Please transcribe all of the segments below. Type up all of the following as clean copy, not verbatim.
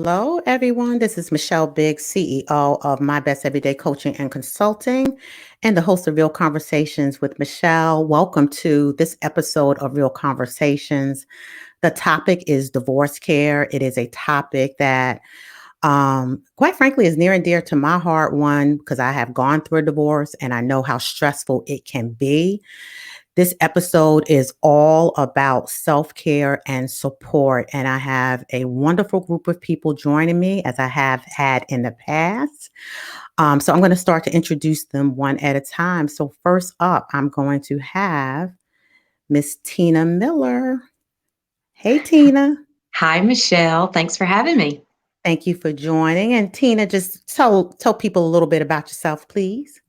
Hello, everyone. This is Michelle Biggs, CEO of My Best Everyday Coaching and Consulting, and the host of Real Conversations with Michelle. Welcome to this episode of Real Conversations. The topic is divorce care. It is a topic that, quite frankly, is near and dear to my heart. One, because I have gone through a divorce and I know how stressful it can be. This episode is all about self-care and support, and I have a wonderful group of people joining me as I have had in the past. So I'm going to start to introduce them one at a time. So first up, I'm going to have Miss Tina Miller. Hey, Tina. Hi, Michelle. Thanks for having me. Thank you for joining. And Tina, just tell people a little bit about yourself, please.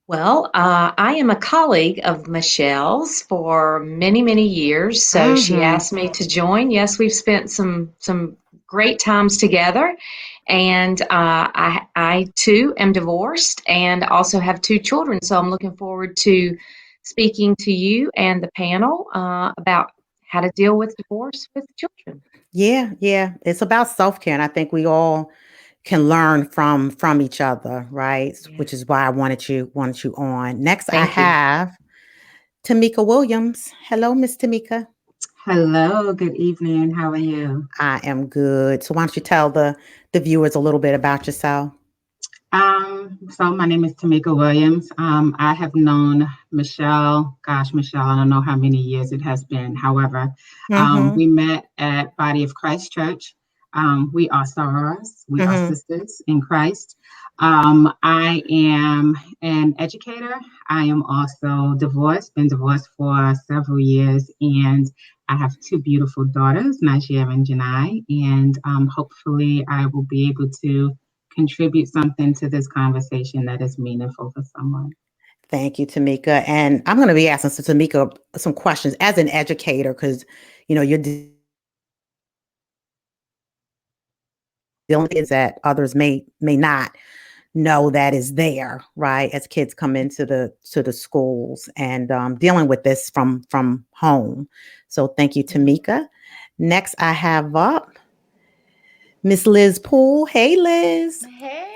Well, I am a colleague of Michelle's for many, many years. So she Mm-hmm. asked me to join. Yes, we've spent some great times together, and I too am divorced and also have two children. So I'm looking forward to speaking to you and the panel about how to deal with divorce with children. Yeah. It's about self-care, and I think we all can learn from each other, right? Yeah. Which is why I wanted you on. Next, I Thank you. have Tamika Williams. Hello, Miss Tamika. Hello, good evening. How are you? I am good. So why don't you tell the viewers a little bit about yourself? So my name is Tamika Williams. I have known Michelle, I don't know how many years it has been. However, Mm-hmm. we met at Body of Christ Church. We are sorors, we are Mm-hmm. sisters in Christ. I am an educator. I am also divorced, been divorced for several years, and I have two beautiful daughters, Najia and Janai, and hopefully I will be able to contribute something to this conversation that is meaningful for someone. Thank you, Tamika. And I'm going to be asking Tamika some questions as an educator because you're dealing with kids that others may not know that is there, right? As kids come into the schools and dealing with this from home. So thank you, Tamika. Next, I have up Miss Liz Poole. Hey, Liz. Hey,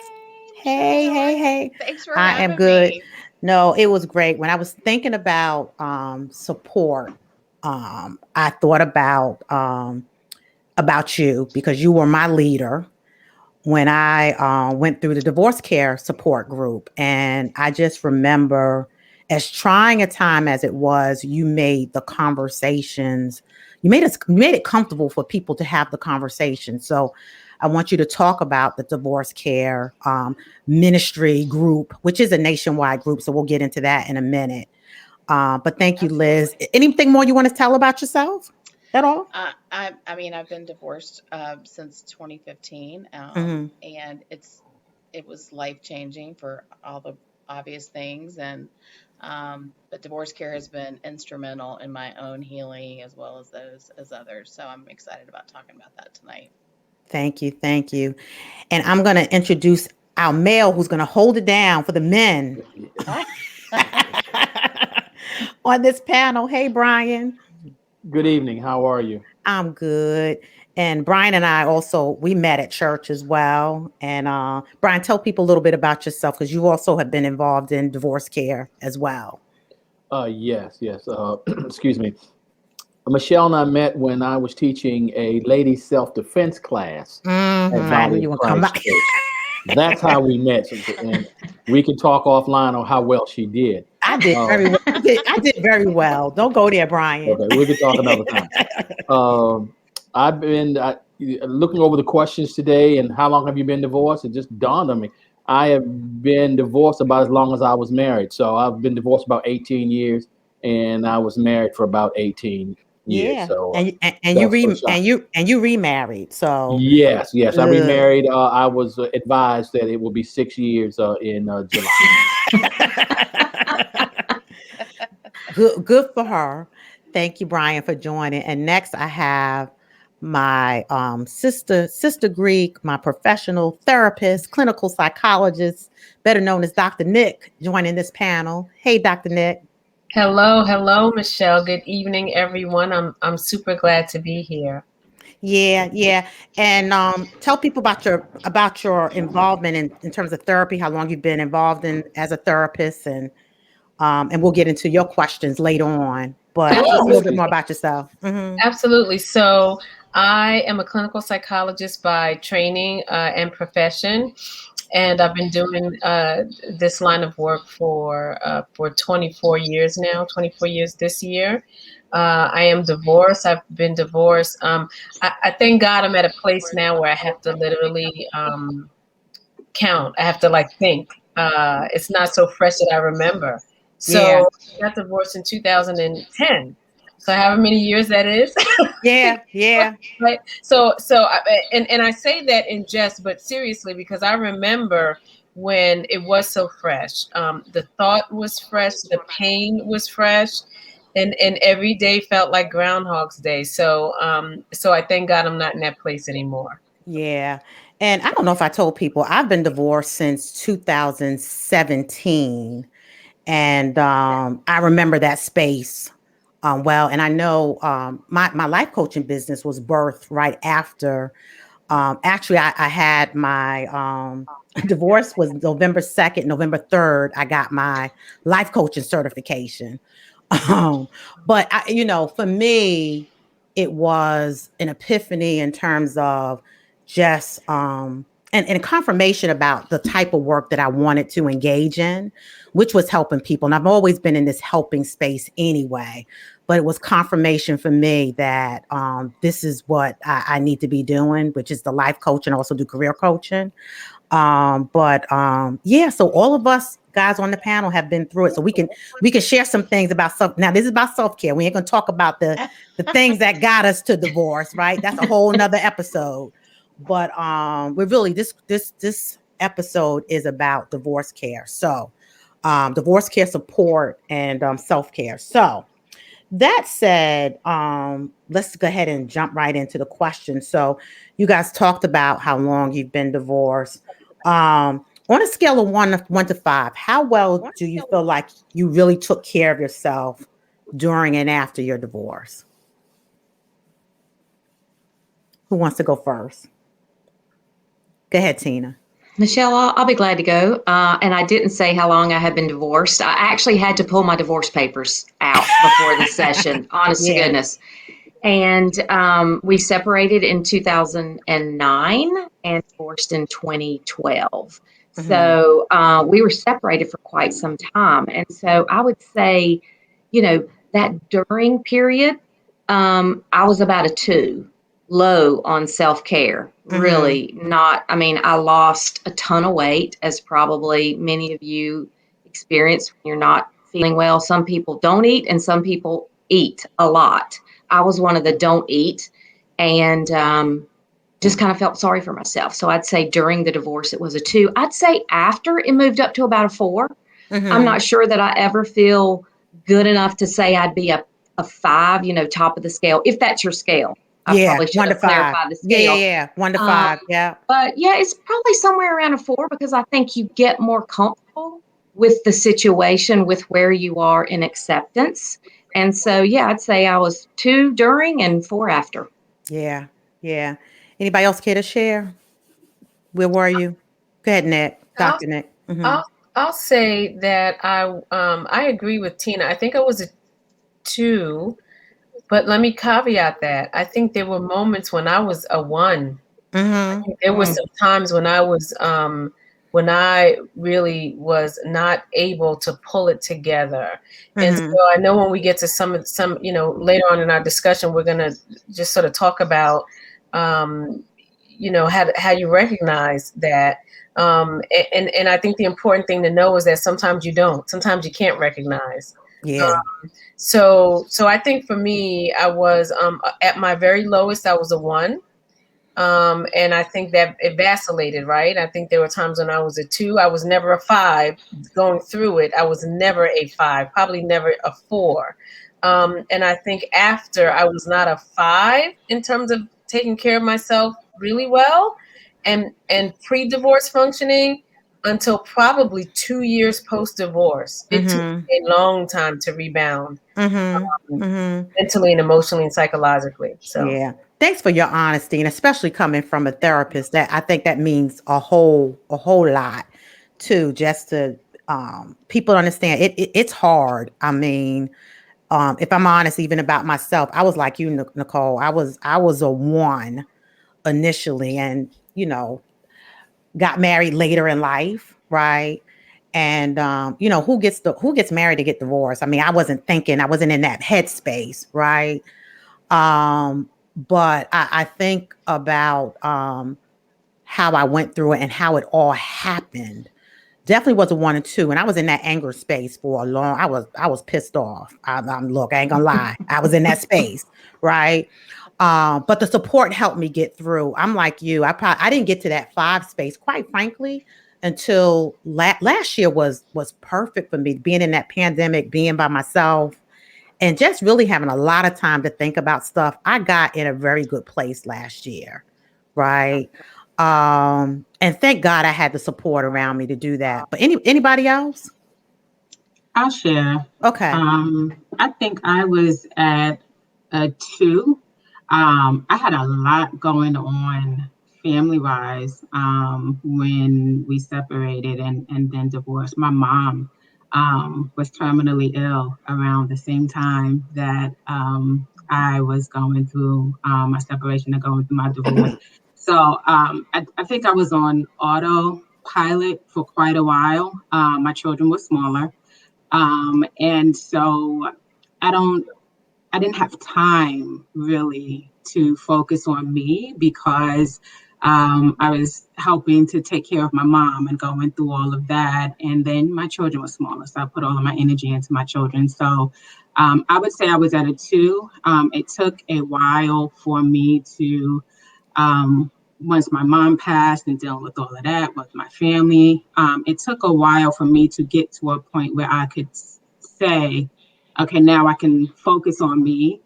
Michelle, Hey, how are hey, you? hey. Thanks for I am having good. me. No, it was great. When I was thinking about support, I thought about you because you were my leader when I went through the divorce care support group. And I just remember, as trying a time as it was, you made the conversations, you made it comfortable for people to have the conversation. So I want you to talk about the divorce care ministry group, which is a nationwide group. So we'll get into that in a minute. But thank you, Liz. Absolutely. Anything more you want to tell about yourself at all? I mean, I've been divorced since 2015, Mm-hmm. and it was life changing for all the obvious things, and but divorce care has been instrumental in my own healing as well as those as others. So I'm excited about talking about that tonight. Thank you. Thank you. And I'm going to introduce our male who's going to hold it down for the men on this panel. Hey, Brian. Good evening. How are you? I'm good. And Brian and I also, we met at church as well. And Brian, tell people a little bit about yourself because you also have been involved in divorce care as well. Yes. Excuse me. Michelle and I met when I was teaching a ladies self-defense class at I knew Body you of would come Christ back. Church. That's how we met, and we can talk offline on how well she did. I did Um, very well. I did very well. Don't go there, Brian. okay, we can talk another time. Um, I've been looking over the questions today, and how long have you been divorced? It just dawned on me. I have been divorced about as long as I was married. So I've been divorced about 18 years, and I was married for about 18 years. Yeah. So And you that's for sure. and you remarried. So Yes. I good. remarried. I was advised that it will be 6 years in July. Good for her. Thank you, Brian, for joining. And next I have my sister Greek, my professional therapist, clinical psychologist, better known as Dr. Nick, joining this panel. Hey, Dr. Nick. Hello, Michelle. Good evening, everyone. I'm super glad to be here. Yeah, yeah. And tell people about your involvement in terms of therapy, how long you've been involved in as a therapist, and we'll get into your questions later on. But tell us a little bit Absolutely. more about yourself. Hmm. Absolutely. So I am a clinical psychologist by training and profession, and I've been doing this line of work for 24 years now. 24 years this year. I am divorced. I've been divorced. I thank God I'm at a place now where I have to literally count. I have to like think. It's not so fresh that I remember. Yeah, So I got divorced in 2010. So however many years that is. yeah, yeah, Right. And I say that in jest, but seriously, because I remember when it was so fresh. The thought was fresh, the pain was fresh, and every day felt like Groundhog's Day. So I thank God I'm not in that place anymore. yeah. And I don't know if I told people I've been divorced since 2017. And I remember that space well. And I know my life coaching business was birthed right after. Actually, I had my divorce was November 2nd, November 3rd. I got my life coaching certification. Um, but for me, it was an epiphany in terms of just and confirmation about the type of work that I wanted to engage in, which was helping people. And I've always been in this helping space anyway, but it was confirmation for me that this is what I need to be doing, which is the life coaching, also do career coaching. But yeah, so all of us guys on the panel have been through it. So we can share some things about self. Now this is about self-care. We ain't gonna talk about the things that got us to divorce, right? That's a whole nother episode. But we're really this episode is about divorce care. So divorce care support and self-care. So that said, let's go ahead and jump right into the question. So you guys talked about how long you've been divorced. On a scale of one to five, how well do you feel like you really took care of yourself during and after your divorce? Who wants to go first? Go ahead, Tina. Michelle, I'll be glad to go. And I didn't say how long I had been divorced. I actually had to pull my divorce papers out before the session, honest to Yeah. goodness. And we separated in 2009 and divorced in 2012. Hmm. So we were separated for quite some time. And so I would say, that during period, I was about a two, low on self care. Hmm. Really not. I mean, I lost a ton of weight, as probably many of you experience when you're not feeling well. Some people don't eat, and some people eat a lot. I was one of the don't eat, and just kind of felt sorry for myself. So I'd say during the divorce, it was a two. I'd say after it moved up to about a four. I'm Hmm. not sure that I ever feel good enough to say I'd be a five, top of the scale, if that's your scale. I Yeah, probably should one to have five. clarified the Yeah, yeah, scale. yeah. One to Um, five. Yeah. but yeah, it's probably somewhere around a four because I think you get more comfortable with the situation, with where you are in acceptance. And so, yeah, I'd say I was two during and four after. Yeah. Yeah. Anybody else care to share? Where were you? Go ahead, Nick. I'll Dr. Nick. Hmm. I'll I'll say that I agree with Tina. I think I was a two, but let me caveat that. I think there were moments when I was a one. I Hmm. think there were Mm. some times when I really was not able to pull it together. And so Hmm. I know when we get to some, later on in our discussion, we're gonna just sort of talk about um, how you recognize that. And I think the important thing to know is that sometimes you don't. Sometimes you can't recognize. Yeah. So I think for me, I was at my very lowest, I was a one. And I think that it vacillated, right? I think there were times when I was a two. I was never a five going through it. I was never a five, probably never a four. And I think after I was not a five in terms of taking care of myself really well and pre-divorce functioning. until probably 2 years post-divorce. It took Mm-hmm. a long time to rebound Mm-hmm. Mm-hmm. mentally and emotionally and psychologically. So Yeah. Thanks for your honesty, and especially coming from a therapist. That I think that means a whole lot too. Just to people understand it's hard. I mean, if I'm honest, even about myself, I was like you, Nicole. I was a one initially, and got married later in life, right? And who gets married to get divorced? I mean, I wasn't thinking, I wasn't in that headspace, right? But I think about how I went through it and how it all happened. Definitely was a one and two, and I was in that anger space for a long. I was pissed off. Look, I ain't gonna lie, I was in that space, right? But the support helped me get through. I'm like you. I didn't get to that five space, quite frankly, until last year was perfect for me. Being in that pandemic, being by myself, and just really having a lot of time to think about stuff. I got in a very good place last year, right? And thank God I had the support around me to do that. But anybody else? I'll share. Okay. I think I was at a two. I had a lot going on family wise when we separated and then divorced. My mom was terminally ill around the same time that I was going through my separation and going through my divorce. So I think I was on autopilot for quite a while. My children were smaller. And so I don't, I didn't have time really to focus on me because I was helping to take care of my mom and going through all of that. And then my children were smaller, so I put all of my energy into my children. So I would say I was at a two. It took a while for me to um, once my mom passed and dealing with all of that with my family, it took a while for me to get to a point where I could say, okay, now I can focus on me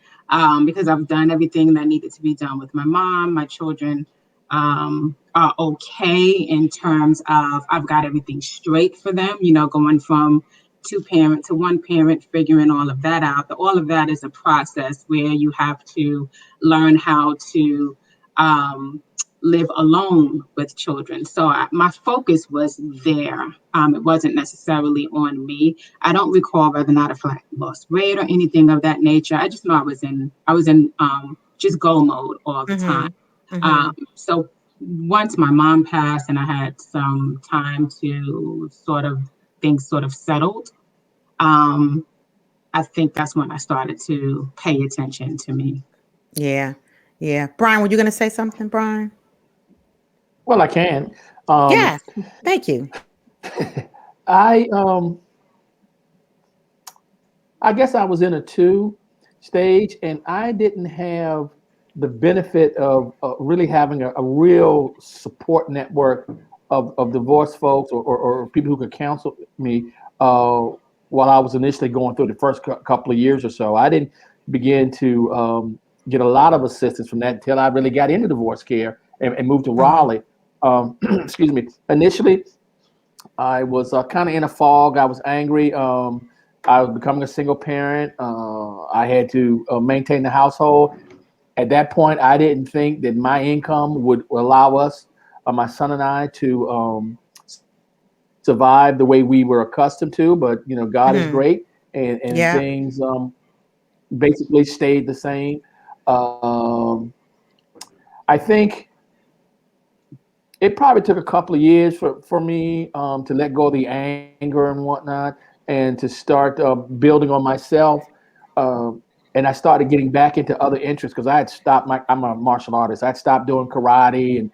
because I've done everything that needed to be done with my mom. My children are okay in terms of I've got everything straight for them, going from two parent to one parent, figuring all of that out. All of that is a process where you have to learn how to um, live alone with children. So my focus was there. It wasn't necessarily on me. I don't recall whether or not if I lost weight or anything of that nature. I just know I was in just go mode all the time. Mm-hmm. Mm-hmm. So once my mom passed and I had some time to things sort of settled, um, I think that's when I started to pay attention to me. Yeah. Yeah. Brian, were you going to say something, Brian? Well, I can. Um, Yes. Thank you. I I guess I was in a two stage, and I didn't have the benefit of really having a real support network of divorced folks or people who could counsel me while I was initially going through the first couple of years or so. I didn't begin to get a lot of assistance from that until I really got into divorce care and moved to Mm-hmm. Raleigh. Excuse me. Initially, I was kind of in a fog. I was angry. I was becoming a single parent. I had to maintain the household. At that point, I didn't think that my income would allow us, my son and I, to survive the way we were accustomed to. But God is Mm-hmm. great, and Yeah. things basically stayed the same. Um, I think it probably took a couple of years for me to let go of the anger and whatnot and to start building on myself. Um, and I started getting back into other interests because I had stopped I'm a martial artist. I'd stopped doing karate and,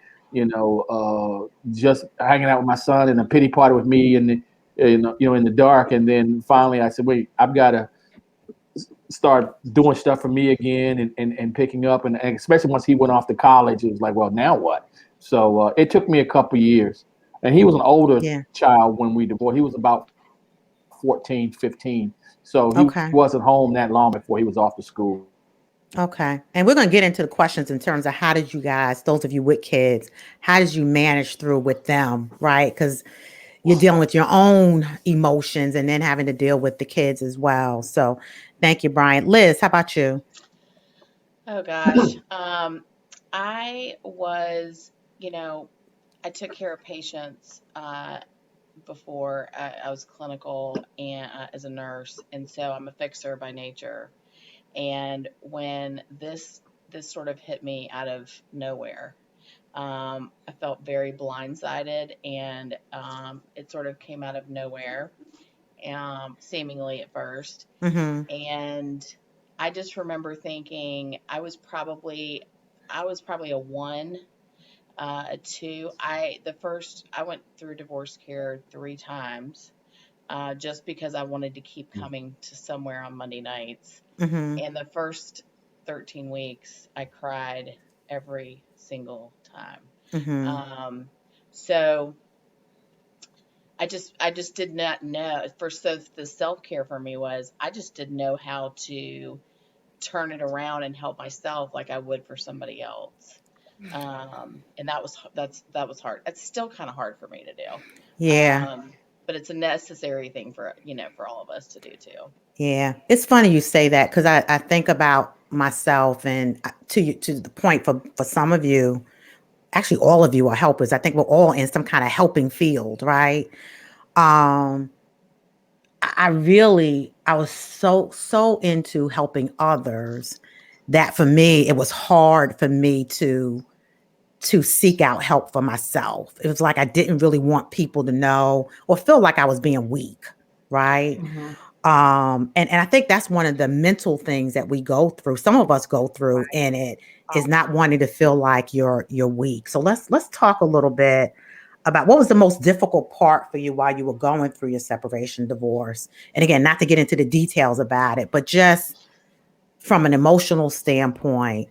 just hanging out with my son and a pity party with me in the dark. And then finally I said, wait, I've got to start doing stuff for me again and picking up and especially once he went off to college, it was like, well, now what? So it took me a couple years, and he was an older Yeah. child when we divorced. He was about 14, 15, so he wasn't Okay. home that long before he was off to school. Okay. And we're going to get into the questions in terms of how did you guys, those of you with kids, how did you manage through with them, right? Because you're dealing with your own emotions and then having to deal with the kids as well. So thank you, Brian. Liz, how about you? Oh gosh. I was, you know, I took care of patients before I was clinical and as a nurse, and so I'm a fixer by nature. And when this sort of hit me out of nowhere, I felt very blindsided, and it sort of came out of nowhere, seemingly at first. Mm-hmm. And I just remember thinking I was probably a one, a two. I went through divorce care 3 times, just because I wanted to keep coming to somewhere on Monday nights. Mm-hmm. And the first 13 weeks, I cried every single time. Mm-hmm. So I just did not know. First, so the self care for me was I just didn't know how to turn it around and help myself like I would for somebody else. And that was hard. It's still kind of hard for me to do. Yeah. But it's a necessary thing for for all of us to do too. Yeah. It's funny you say that because I think about myself and to the point for some of you, actually all of you are helpers. I think we're all in some kind of helping field, right? Um, I was so into helping others that for me, it was hard for me to seek out help for myself. It was like I didn't really want people to know or feel like I was being weak, right? Mm-hmm. And I think that's one of the mental things that we go through. Some of us go through in it is not wanting to feel like you're weak. So let's talk a little bit about what was the most difficult part for you while you were going through your separation divorce. And again, not to get into the details about it, but just from an emotional standpoint,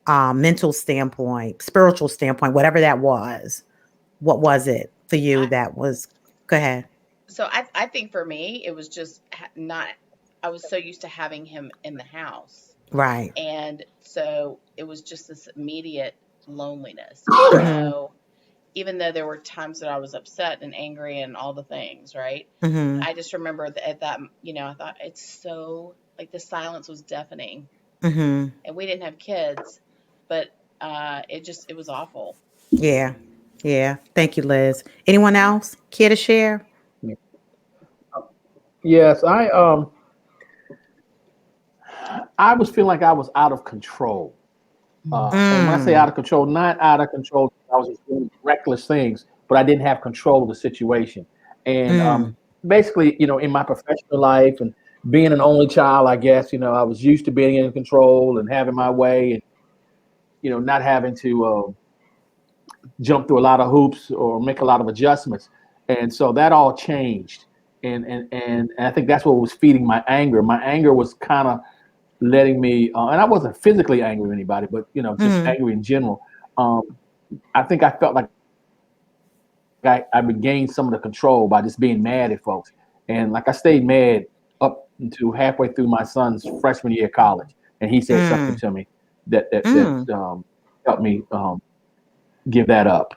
mental standpoint, spiritual standpoint, whatever that was, what was it for you I that was, go ahead. so I think for me it was just not. I was so used to having him in the house, Right. and so it was just this immediate loneliness, Mm-hmm. even though there were times that I was upset and angry and all the things, right? Mm-hmm. I just remember that at that, I thought it's so like the silence was deafening, Mm-hmm. and we didn't have kids, but it was awful. Yeah. Yeah. Thank you, Liz. Anyone else care to share? Yes, I was feeling like I was out of control. And when I say out Mm. of control, not out of control, I was just doing reckless things, but I didn't have control of the situation. And Mm. basically, in my professional life and being an only child, I guess, I was used to being in control and having my way and, not having to jump through a lot of hoops or make a lot of adjustments. And so that all changed. And I think that's what was feeding my anger. My anger was kind of letting me, and I wasn't physically angry with anybody, but just Mm. angry in general. Um, I think I felt like I regained some of the control by just being mad at folks, and like I stayed mad up until halfway through my son's freshman year of college, and he said something Mm. to me that Mm. helped me give that up.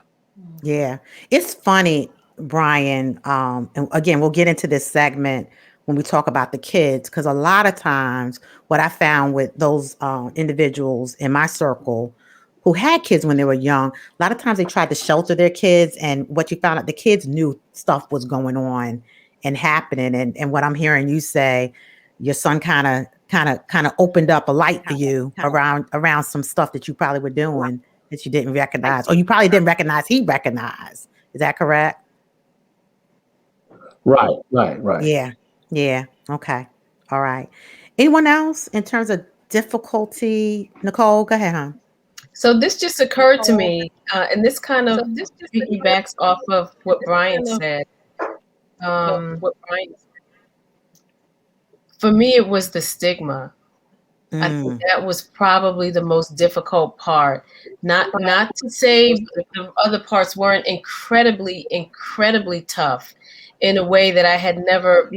Yeah. It's funny, Brian. And again, we'll get into this segment when we talk about the kids, because a lot of times what I found with those individuals in my circle who had kids when they were young, a lot of times they tried to shelter their kids. And what you found out, the kids knew stuff was going on and happening. And what I'm hearing you say, your son kind of opened up a light for you around some stuff that you probably were doing that you didn't recognize, or you probably didn't recognize he recognized. Is that correct? Right, right, right. Yeah. Yeah. Okay. All right. Anyone else in terms of difficulty? Nicole, go ahead, huh? So this just occurred to me, and this kind of piggybacks off of what Brian said. Um, for me, it was the stigma. I think Mm, that was probably the most difficult part. Not to say the other parts weren't incredibly tough in a way that I had never,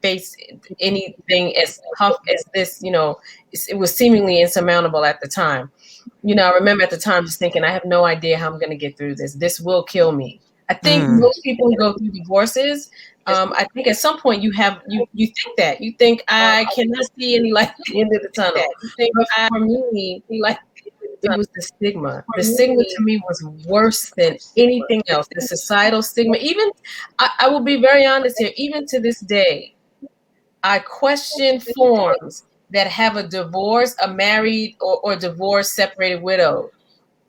faced anything as tough as this, it was seemingly insurmountable at the time. I remember at the time just thinking, I have no idea how I'm going to get through this. This will kill me. I think Mm. most people who go through divorces, I think at some point you think that you think I cannot see any light at the end of the tunnel. But for me, it was the stigma. The stigma to me was worse than anything else. The societal stigma. Even I will be very honest here. Even to this day, I question forms that have a divorce, a married or divorced, separated widow.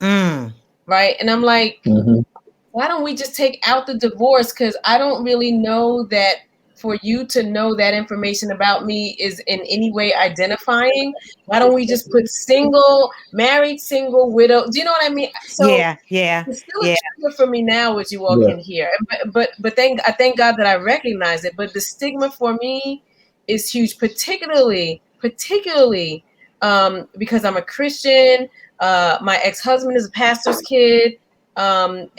Mm. Right, and I'm like, Mhm. why don't we just take out the divorce? Because I don't really know that for you to know that information about me is in any way identifying. Why don't we just put single, married, single, widow? Do you know what I mean? So Yeah, yeah, it's still a yeah, trigger for me now, as you all Yeah. can hear. But I thank God that I recognize it. But the stigma for me is huge, particularly because I'm a Christian. My ex-husband is a pastor's kid, and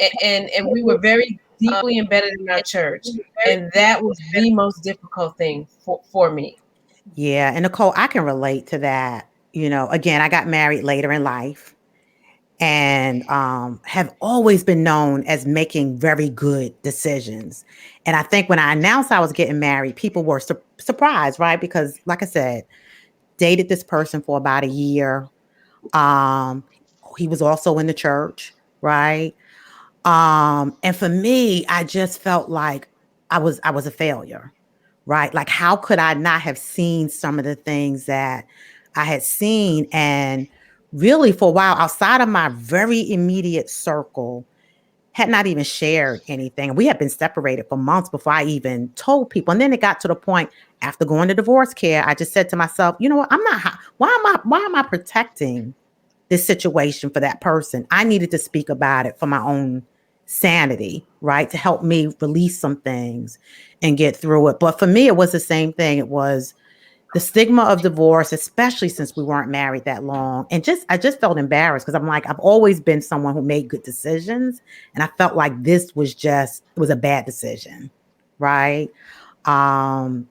we were very deeply embedded in our church, and that was the most difficult thing for me. yeah. And Nicole, I can relate to that. Again, I got married later in life and have always been known as making very good decisions. And I think when I announced I was getting married, people were surprised, right? Because, like I said, dated this person for about a year. Um, he was also in the church, right? And for me, I just felt like I was a failure, right? Like, how could I not have seen some of the things that I had seen? And really, for a while, outside of my very immediate circle, had not even shared anything. We had been separated for months before I even told people. And then it got to the point after going to divorce care, I just said to myself, you know what? I'm not. Why am I protecting this situation for that person? I needed to speak about it for my own sanity, right? To help me release some things and get through it. But for me, it was the same thing. It was the stigma of divorce, especially since we weren't married that long. And I just felt embarrassed because I'm like, I've always been someone who made good decisions. And I felt like this was it was a bad decision. Right. Um,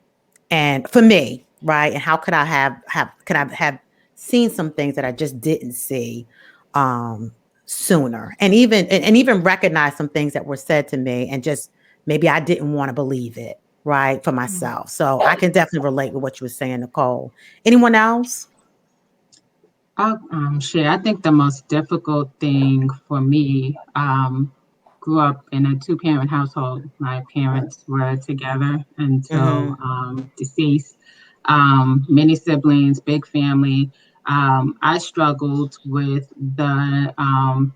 and for me, right. And how could I have seen some things that I just didn't see, um, sooner and even recognize some things that were said to me and just maybe I didn't want to believe it, right, for myself. So I can definitely relate with what you were saying, Nicole. Anyone else? I'll share. I think the most difficult thing for me, grew up in a two-parent household. My parents were together until Mm-hmm. deceased. Many siblings, big family. I struggled with the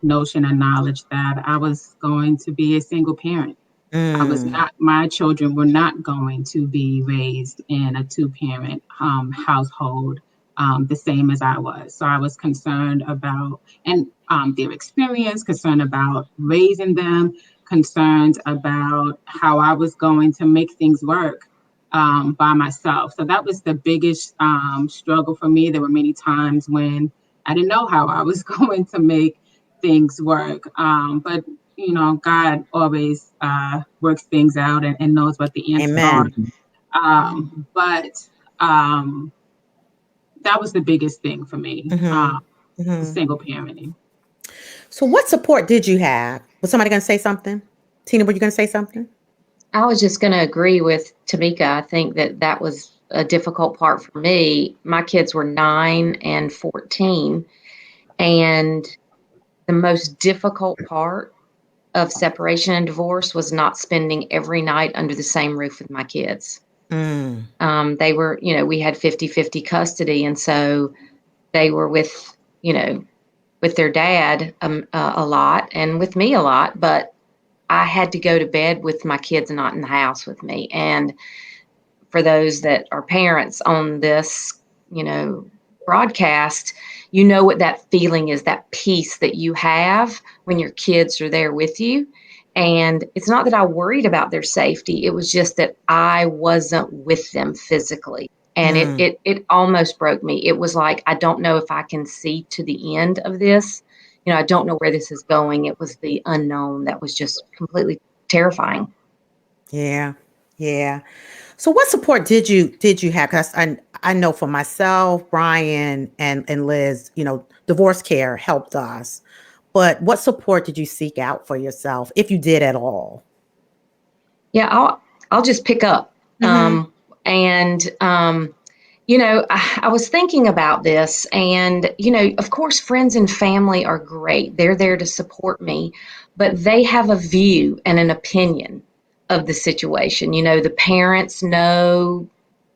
notion and knowledge that I was going to be a single parent. Mm. My children were not going to be raised in a two-parent household, the same as I was. So I was concerned about and their experience, concerned about raising them, concerned about how I was going to make things work by myself. So that was the biggest struggle for me. There were many times when I didn't know how I was going to make things work. But God always works things out and knows what the answers are. Amen. Mhm. But that was the biggest thing for me, Mm-hmm. Mm-hmm. single parenting. So what support did you have? Was somebody going to say something? Tina, were you going to say something? I was just going to agree with Tamika. I think that that was a difficult part for me. My kids were 9 and 14, and the most difficult part of separation and divorce was not spending every night under the same roof with my kids. Mm. They were, we had 50-50 custody. And so they were with their dad a lot and with me a lot, but I had to go to bed with my kids not in the house with me. And for those that are parents on this, broadcast, you know what that feeling is, that peace that you have when your kids are there with you. And it's not that I worried about their safety. It was just that I wasn't with them physically. And it Mm. it it almost broke me. It was like, I don't know if I can see to the end of this. I don't know where this is going. It was the unknown that was just completely terrifying. Yeah. Yeah. So what support did you have? Because I know for myself, Brian and Liz, divorce care helped us. But what support did you seek out for yourself, if you did at all? Yeah, I'll just pick up. Mm-hmm. And I was thinking about this, and of course, friends and family are great. They're there to support me, but they have a view and an opinion of the situation. The parents know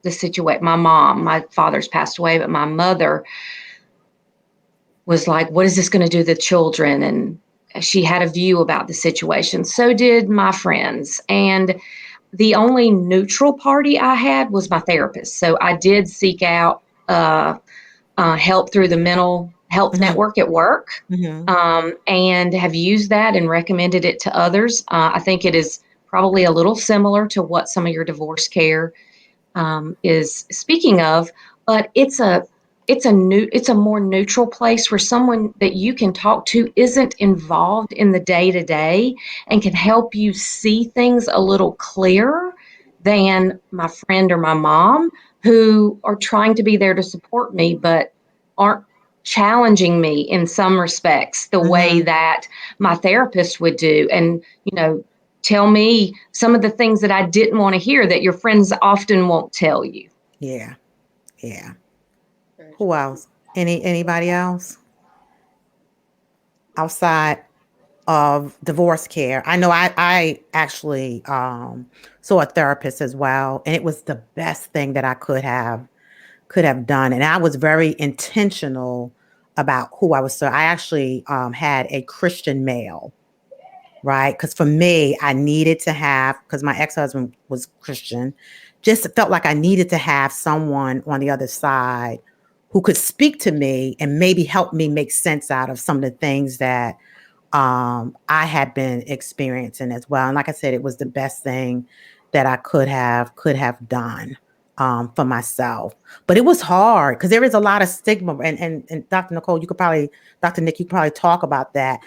the situation. My father's passed away, but my mother was like, what is this going to do to the children? And she had a view about the situation. So did my friends. And the only neutral party I had was my therapist. So I did seek out help through the mental health Mm-hmm. network at work, Mm-hmm. and have used that and recommended it to others. I think it is probably a little similar to what some of your divorce care is speaking of, but it's a more neutral place where someone that you can talk to isn't involved in the day to day and can help you see things a little clearer than my friend or my mom, who are trying to be there to support me but aren't challenging me in some respects the way Mm-hmm. that my therapist would do. And tell me some of the things that I didn't want to hear that your friends often won't tell you. Yeah. Yeah. Very Who true. else? Anybody else outside of divorce care? I know I actually saw a therapist as well, and it was the best thing that I could have done. And I was very intentional about who I was. So I actually had a Christian male, right? Because for me, I needed to have, because my ex-husband was Christian, just felt like I needed to have someone on the other side who could speak to me and maybe help me make sense out of some of the things that I had been experiencing as well. And like I said, it was the best thing that I could have done for myself. But it was hard because there is a lot of stigma. And Dr. Nicole, Dr. Nick, you could probably talk about that.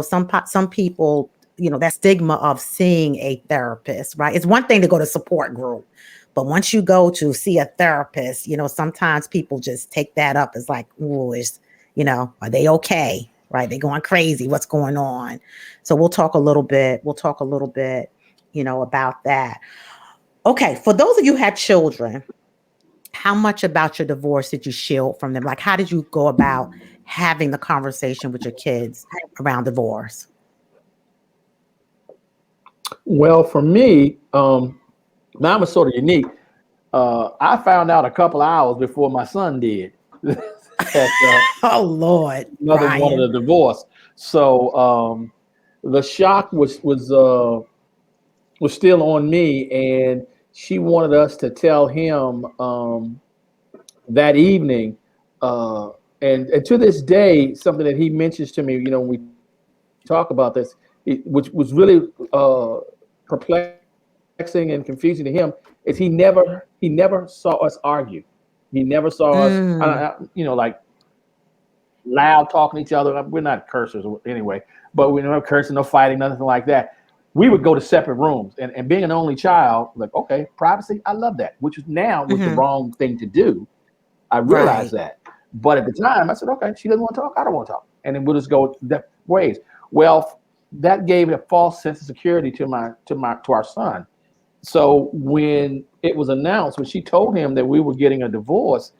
Some people, that stigma of seeing a therapist, right? It's one thing to go to support group. But once you go to see a therapist, sometimes people just take that up as like, oh, are they okay? Right? They're going crazy. What's going on? So we'll talk a little bit. About that. Okay. For those of you who had children, how much about your divorce did you shield from them? Like, how did you go about having the conversation with your kids around divorce? Well, for me, mine was sort of unique. I found out a couple hours before my son did that Oh, Lord, mother wanted Brian. a divorce. So the shock was still on me, and she wanted us to tell him that evening. Uh, and to this day, something that he mentions to me, when we talk about this, which was really perplexing and confusing to him, is he never saw us argue. He never saw us, Mm, like loud talking to each other. We're not cursors anyway, but we never cursing, no fighting, nothing like that. We would go to separate rooms, and being an only child, like, okay, privacy, I love that, which is now was the hmm. wrong thing to do. I realized Right. that. But at the time, I said, okay, she doesn't want to talk. I don't want to talk. And then we'll just go that ways. Well, that gave a false sense of security to our son. So when it was announced, when she told him that we were getting a divorce,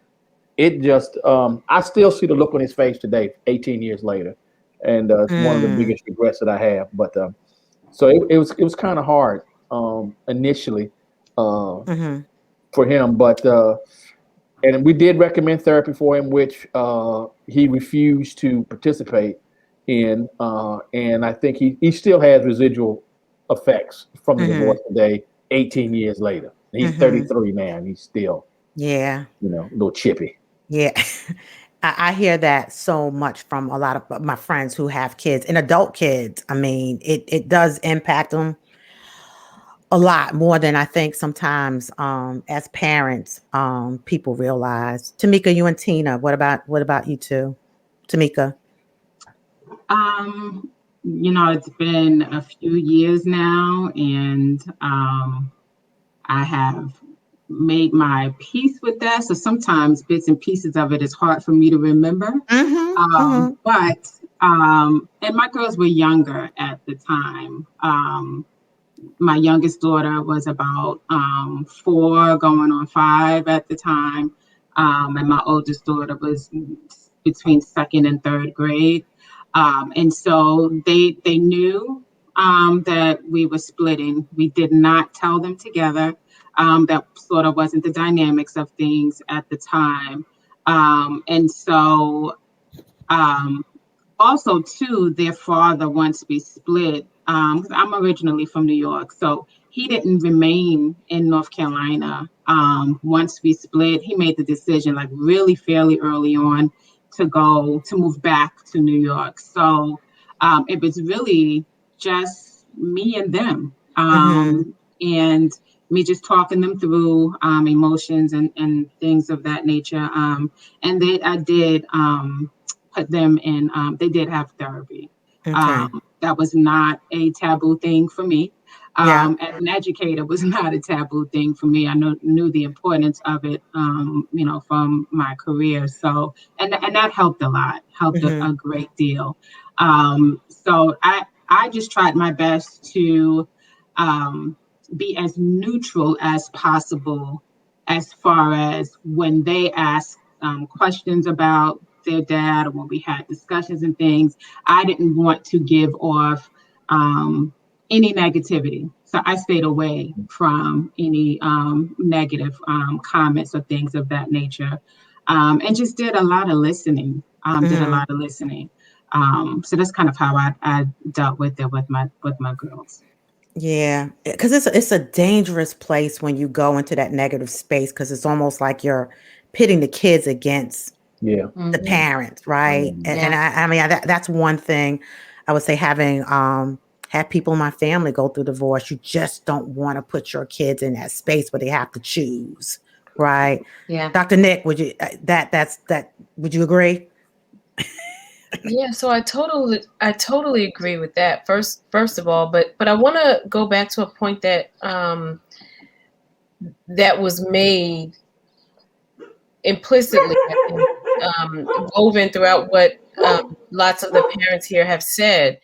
it just, I still see the look on his face today, 18 years later. And it's one of the Mm, biggest regrets that I have. But so it was kind of hard initially uh, hmm. for him. But and we did recommend therapy for him, which he refused to participate in, and I think he still has residual effects from the Hmm. divorce today, 18 years later. He's Hmm. 33 now, and he's still, Yeah. a little chippy. Yeah. I hear that so much from a lot of my friends who have kids and adult kids. I mean, it does impact them a lot more than I think sometimes as parents people realize. Tamika, you and Tina, what about you two? Tamika. Um, it's been a few years now, and I have made my peace with that. So sometimes bits and pieces of it is hard for me to remember. Mhm. Mhm. But And my girls were younger at the time. My youngest daughter was about 4 going on 5 at the time. And my oldest daughter was between second and third grade. And so they knew that we were splitting. We did not tell them together. That sort of wasn't the dynamics of things at the time. And so um, also too, their father, once we split, 'cause I'm originally from New York, so he didn't remain in North Carolina. Once we split, he made the decision like really fairly early on to move back to New York. So it was really just me and them, and me just talking them through emotions and things of that nature. And I did put them in, they did have therapy. Okay. That was not a taboo thing for me. Yeah. As an educator, was not a taboo thing for me. I knew the importance of it, from my career. So, and that helped a lot, helped Mm-hmm. a great deal. So I just tried my best to um, be as neutral as possible as far as when they ask questions about their dad or when we had discussions and things. I didn't want to give off any negativity. So I stayed away from any negative comments or things of that nature, and just did a lot of listening. So that's kind of how I dealt with it with my girls. Yeah, because it's a dangerous place when you go into that negative space because it's almost like you're pitting the kids against Yeah. the parents, right? And, Mhm. and Yeah. I mean that's one thing I would say having had people in my family go through divorce. You just don't want to put your kids in that space where they have to choose, right? Yeah. Dr. Nick, would you that would you agree? Yeah, so I totally agree with that. First of all, but I want to go back to a point that that was made implicitly, I think, woven throughout what lots of the parents here have said.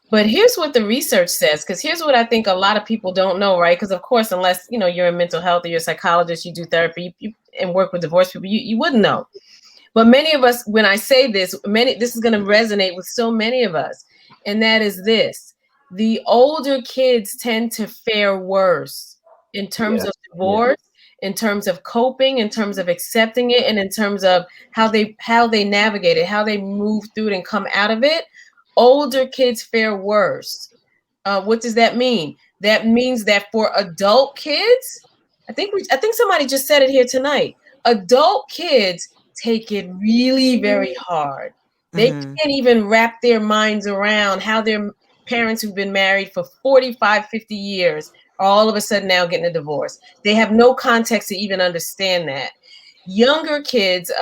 But here's what the research says, because here's what I think a lot of people don't know, right? Because of course, unless you're in mental health or you're a psychologist, you do therapy, and work with divorced people, you wouldn't know. But many of us, when I say this, this is going to resonate with so many of us, and that is this: the older kids tend to fare worse in terms Yeah. of Yeah. divorce, in terms of coping, in terms of accepting it, and in terms of how they navigate it, how they move through it and come out of it. Older kids fare worse. What does that mean? That means that for adult kids, I think somebody just said it here tonight. Adult kids take it really very hard. They Mm-hmm. can't even wrap their minds around how their parents who've been married for 45, 50 years are all of a sudden now getting a divorce. They have no context to even understand that. Younger kids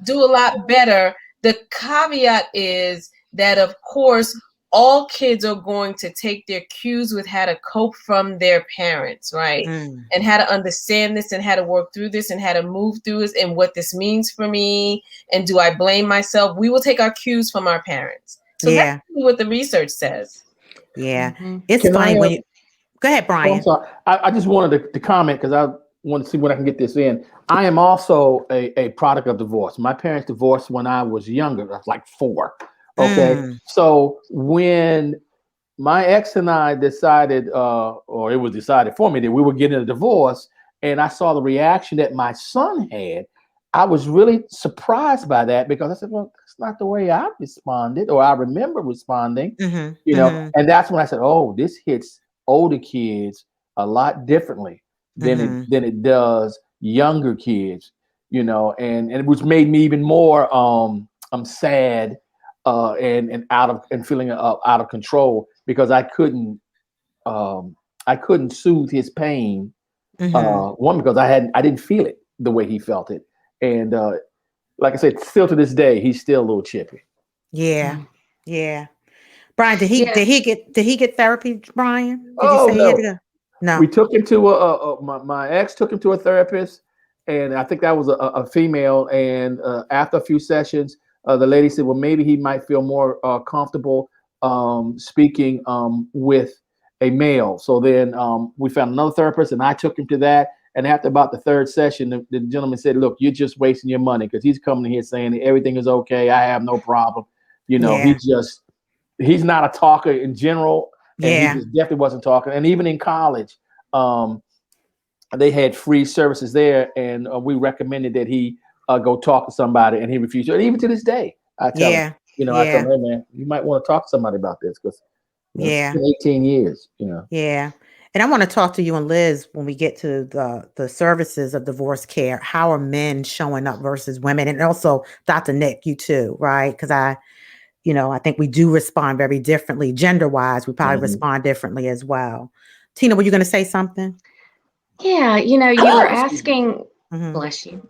do a lot better. The caveat is that, of course, all kids are going to take their cues with how to cope from their parents, right? Mm. And how to understand this and how to work through this and how to move through this and what this means for me. And do I blame myself? We will take our cues from our parents. So that's Yeah, what the research says. yeah. Mhm. It's Can funny I? when you go ahead, Oh, I'm Brian. sorry. I just wanted to comment because I want to see when I can get this in. I am also a product of divorce. My parents divorced when I was younger. I was like 4. Okay. Mm, So when my ex and I decided, or it was decided for me that we were getting a divorce, and I saw the reaction that my son had, I was really surprised by that because I said, well, that's not the way I responded or I remember responding, mm-hmm, mm-hmm, and that's when I said, oh, this hits older kids a lot differently than it mm-hmm. than it does younger kids, and which made me even more I'm sad and out of and feeling out of control because I couldn't soothe his pain. Mm-hmm. One because I didn't feel it the way he felt it, and like I said, still to this day he's still a little chippy. Yeah, Mm. yeah. Brian, did he Yeah. did he get therapy, Brian? Did you Oh say he had to no, go? No. we took him to my ex took him to a therapist, and I think that was a female. And after a few sessions, the lady said, well, maybe he might feel more comfortable speaking with a male. So then we found another therapist, and I took him to that. And after about the third session, the gentleman said, look, you're just wasting your money, because he's coming here saying that everything is okay. I have no problem. You know, Yeah. he's not a talker in general. And he Yeah. just definitely wasn't talking. And even in college, they had free services there, and we recommended that he go talk to somebody, and he refused. And even to this day, I tell him, Yeah. I tell Yeah. him, hey man, you might want to talk to somebody about this, because it's Yeah. been 18 years. Yeah. And I want to talk to you and Liz when we get to the services of divorce care. How are men showing up versus women? And also Dr. Nick, you too, right? Because I think we do respond very differently. Gender wise, we probably respond differently as well. Tina, were you going to say something? Yeah, you were asking, Mm-hmm. bless you.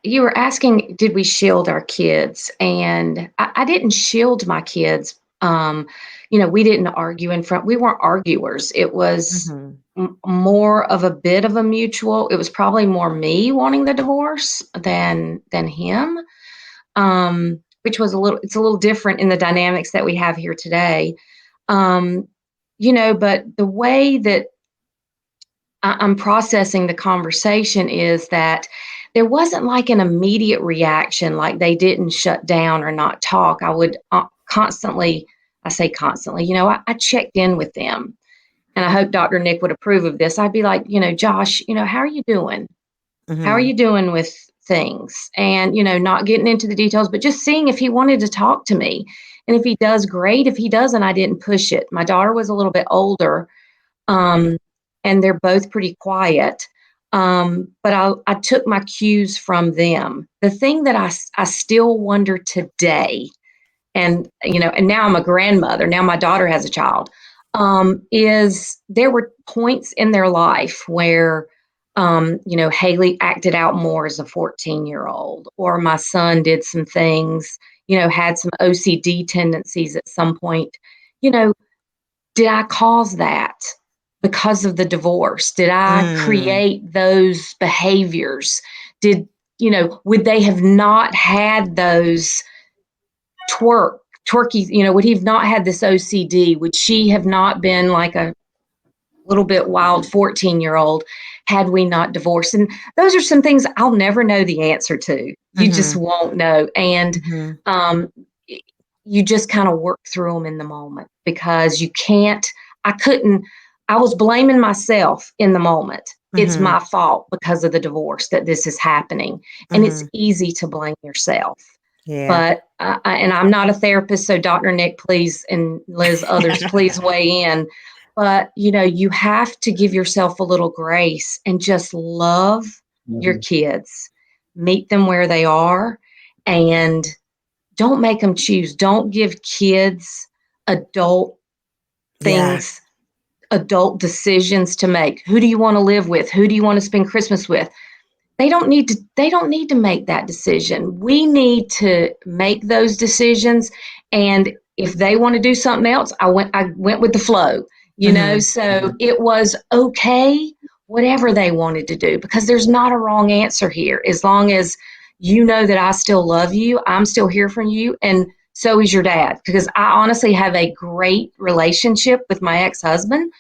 You were asking, did we shield our kids? And I didn't shield my kids. We didn't argue in front. We weren't arguers. It was Mm-hmm. more of a bit of a mutual. It was probably more me wanting the divorce than him. Which was it's a little different in the dynamics that we have here today. But the way that I'm processing the conversation is that there wasn't like an immediate reaction, like they didn't shut down or not talk. I would constantly, I say constantly, I checked in with them. And I hope Dr. Nick would approve of this. I'd be like, Josh, how are you doing? How are Mm-hmm. you doing with things? And, not getting into the details, but just seeing if he wanted to talk to me. And if he does, great. If he doesn't, I didn't push it. My daughter was a little bit older. And they're both pretty quiet. But I took my cues from them. The thing that I still wonder today, and now I'm a grandmother. Now my daughter has a child. Is there were points in their life where, Haley acted out more as a 14-year-old, or my son did some things, had some OCD tendencies at some point. Did I cause that because of the divorce? Did I create those behaviors? Would they have not had those twerky, would he have not had this OCD? Would she have not been like a little bit wild 14-year-old had we not divorced? And those are some things I'll never know the answer to. You just won't know. And you just kind of work through them in the moment, because I was blaming myself in the moment. It's my fault because of the divorce that this is happening. And it's easy to blame yourself. Yeah. But, and I'm not a therapist, so Dr. Nick, please, and Liz, others, please weigh in. But, you have to give yourself a little grace and just love your kids, meet them where they are, and don't make them choose. Don't give kids adult things, adult decisions to make. Who do you want to live with? Who do you want to spend Christmas with? They don't need to make that decision. We need to make those decisions. And if they want to do something else, I went with the flow, so it was okay, whatever they wanted to do, because there's not a wrong answer here. As long as that I still love you, I'm still here for you. And so is your dad, because I honestly have a great relationship with my ex-husband.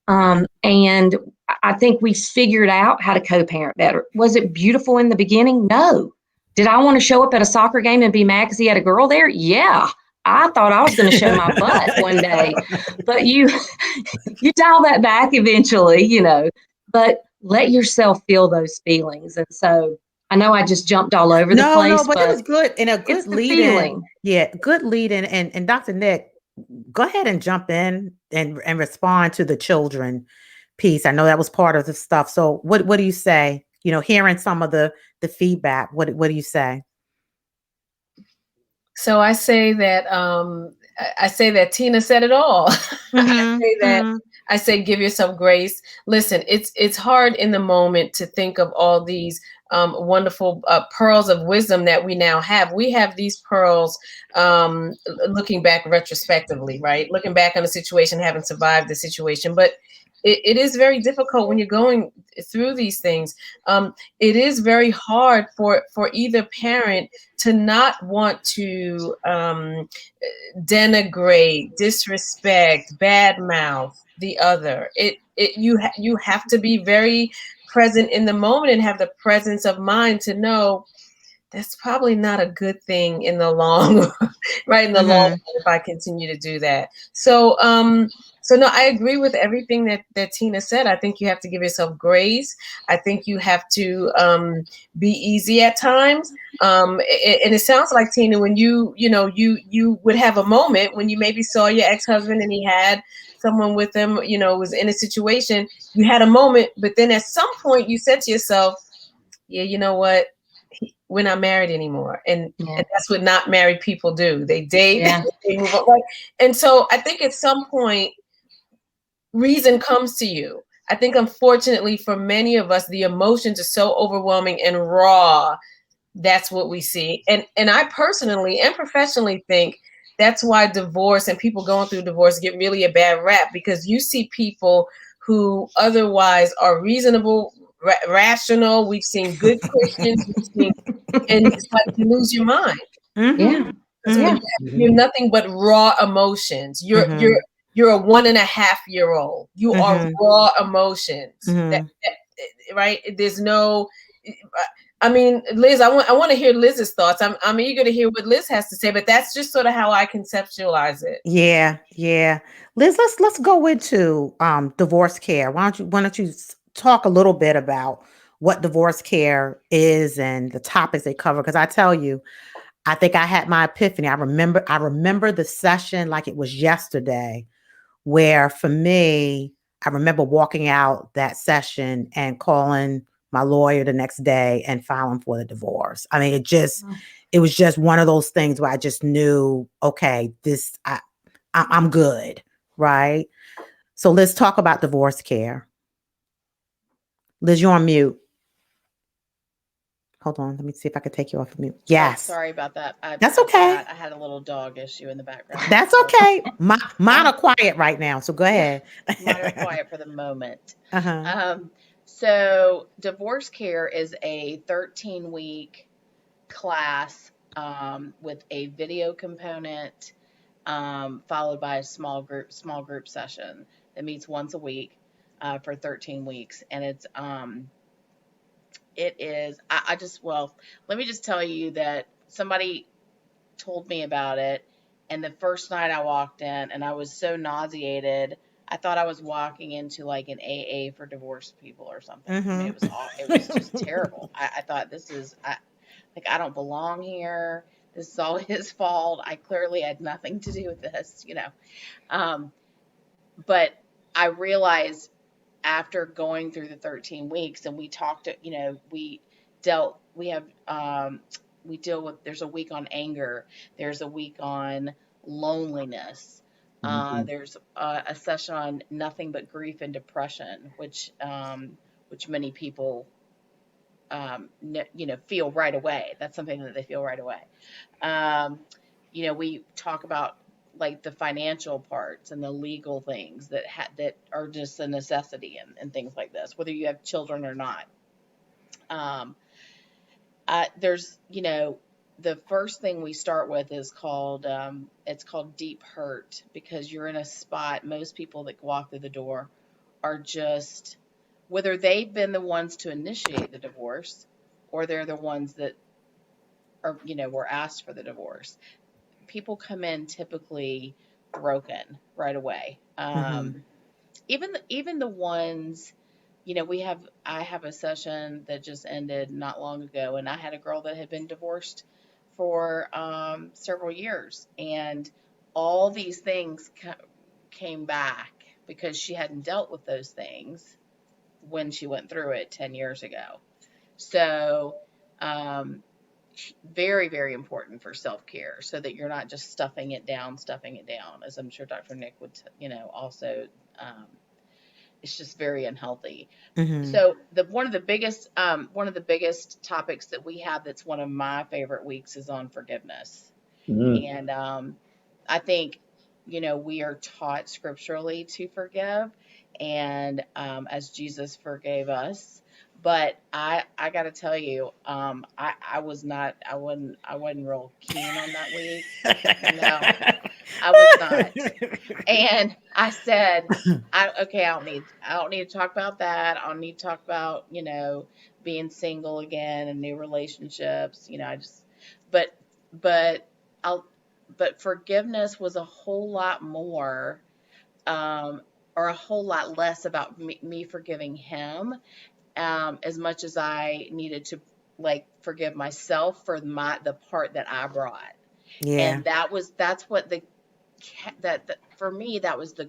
And I think we figured out how to co-parent better. Was it beautiful in the beginning? No. Did I want to show up at a soccer game and be mad because he had a girl there? Yeah. I thought I was going to show my butt one day. But you dial that back eventually, but let yourself feel those feelings. And so I know I just jumped all over the place. No, but it was good, and a good it's the lead feeling. in. Yeah, good lead in. And Dr. Nick, go ahead and jump in and respond to the children piece. I know that was part of the stuff. So what do you say? Hearing some of the feedback, what do you say? So I say that Tina said it all. I say give yourself grace. Listen, it's hard in the moment to think of all these wonderful pearls of wisdom that we now have. We have these pearls looking back retrospectively, right? Looking back on the situation, having survived the situation. But it is very difficult when you're going through these things. It is very hard for either parent to not want to denigrate, disrespect, badmouth the other. You have to be very present in the moment and have the presence of mind to know that's probably not a good thing in the long right in the long run if I continue to do that. So no, I agree with everything that Tina said. I think you have to give yourself grace. I think you have to be easy at times. And it sounds like, Tina, when you would have a moment when you maybe saw your ex-husband and he had someone with him, was in a situation, you had a moment, but then at some point you said to yourself, yeah, you know what? We're not married anymore. And that's what not married people do. They date, they move on. Right? And so I think at some point, reason comes to you. I think, unfortunately, for many of us, the emotions are so overwhelming and raw. That's what we see. And I personally and professionally think that's why divorce and people going through divorce get really a bad rap, because you see people who otherwise are reasonable, rational. We've seen good Christians. And it's like you lose your mind. Yeah. Because when you're nothing but raw emotions, you're a 1.5-year-old. You are raw emotions. Right? There's no. I mean, Liz, I want to hear Liz's thoughts. I'm eager to hear what Liz has to say, but that's just sort of how I conceptualize it. Yeah, yeah. Liz, let's go into divorce care. Why don't you talk a little bit about what divorce care is and the topics they cover? Because I tell you, I think I had my epiphany. I remember the session like it was yesterday, where for me, I remember walking out that session and calling my lawyer the next day and filing for the divorce. I mean, it was just one of those things where I just knew, okay, I'm good, right? So let's talk about divorce care. Liz, you're on mute. Hold on, let me see if I can take you off of mute. Yes. Sorry about that. That's I okay. forgot. I had a little dog issue in the background. That's okay. Mine are quiet right now, so go ahead. Mine are quiet for the moment. Uh-huh. So divorce care is a 13-week class with a video component, followed by a small group session that meets once a week for 13 weeks, and it is. I just well, let me just tell you that somebody told me about it, and the first night I walked in, and I was so nauseated. I thought I was walking into like an AA for divorced people or something. I mean, it was just terrible. I thought I don't belong here. This is all his fault. I clearly had nothing to do with this. Um, but I realized after going through the 13 weeks, and we talked, we have, we deal with, there's a week on anger, there's a week on loneliness, there's a session on nothing but grief and depression, which many people, feel right away. That's something that they feel right away. Um, we talk about like the financial parts and the legal things that are just a necessity and things like this, whether you have children or not. Um, there's, the first thing we start with is called it's called deep hurt, because you're in a spot. Most people that walk through the door are just, whether they've been the ones to initiate the divorce or they're the ones that are, were asked for the divorce. People come in typically broken right away. Even the ones, I have a session that just ended not long ago, and I had a girl that had been divorced for several years, and all these things came back because she hadn't dealt with those things when she went through it 10 years ago. So, um, very, very important for self-care, so that you're not just stuffing it down, as I'm sure Dr. Nick would, also, um, it's just very unhealthy. So one of the biggest topics that we have, that's one of my favorite weeks, is on forgiveness. And I think, we are taught scripturally to forgive. and as Jesus forgave us. But I got to tell you, I was not, I wasn't real keen on that week. No, I was not. And I said, I don't need to talk about that. I don't need to talk about, being single again and new relationships. But, but I'll, but forgiveness was a whole lot more, um, or a whole lot less about me forgiving him, as much as I needed to like forgive myself for the part that I brought. Yeah. And that's what that for me, that was the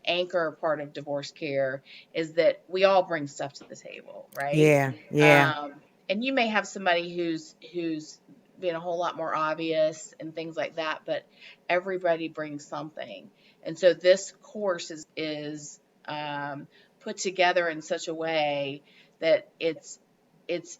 anchor part of divorce care, is that we all bring stuff to the table, right? Yeah. Yeah. um, and you may have somebody who's being a whole lot more obvious and things like that, but everybody brings something. And so this course is put together in such a way that it's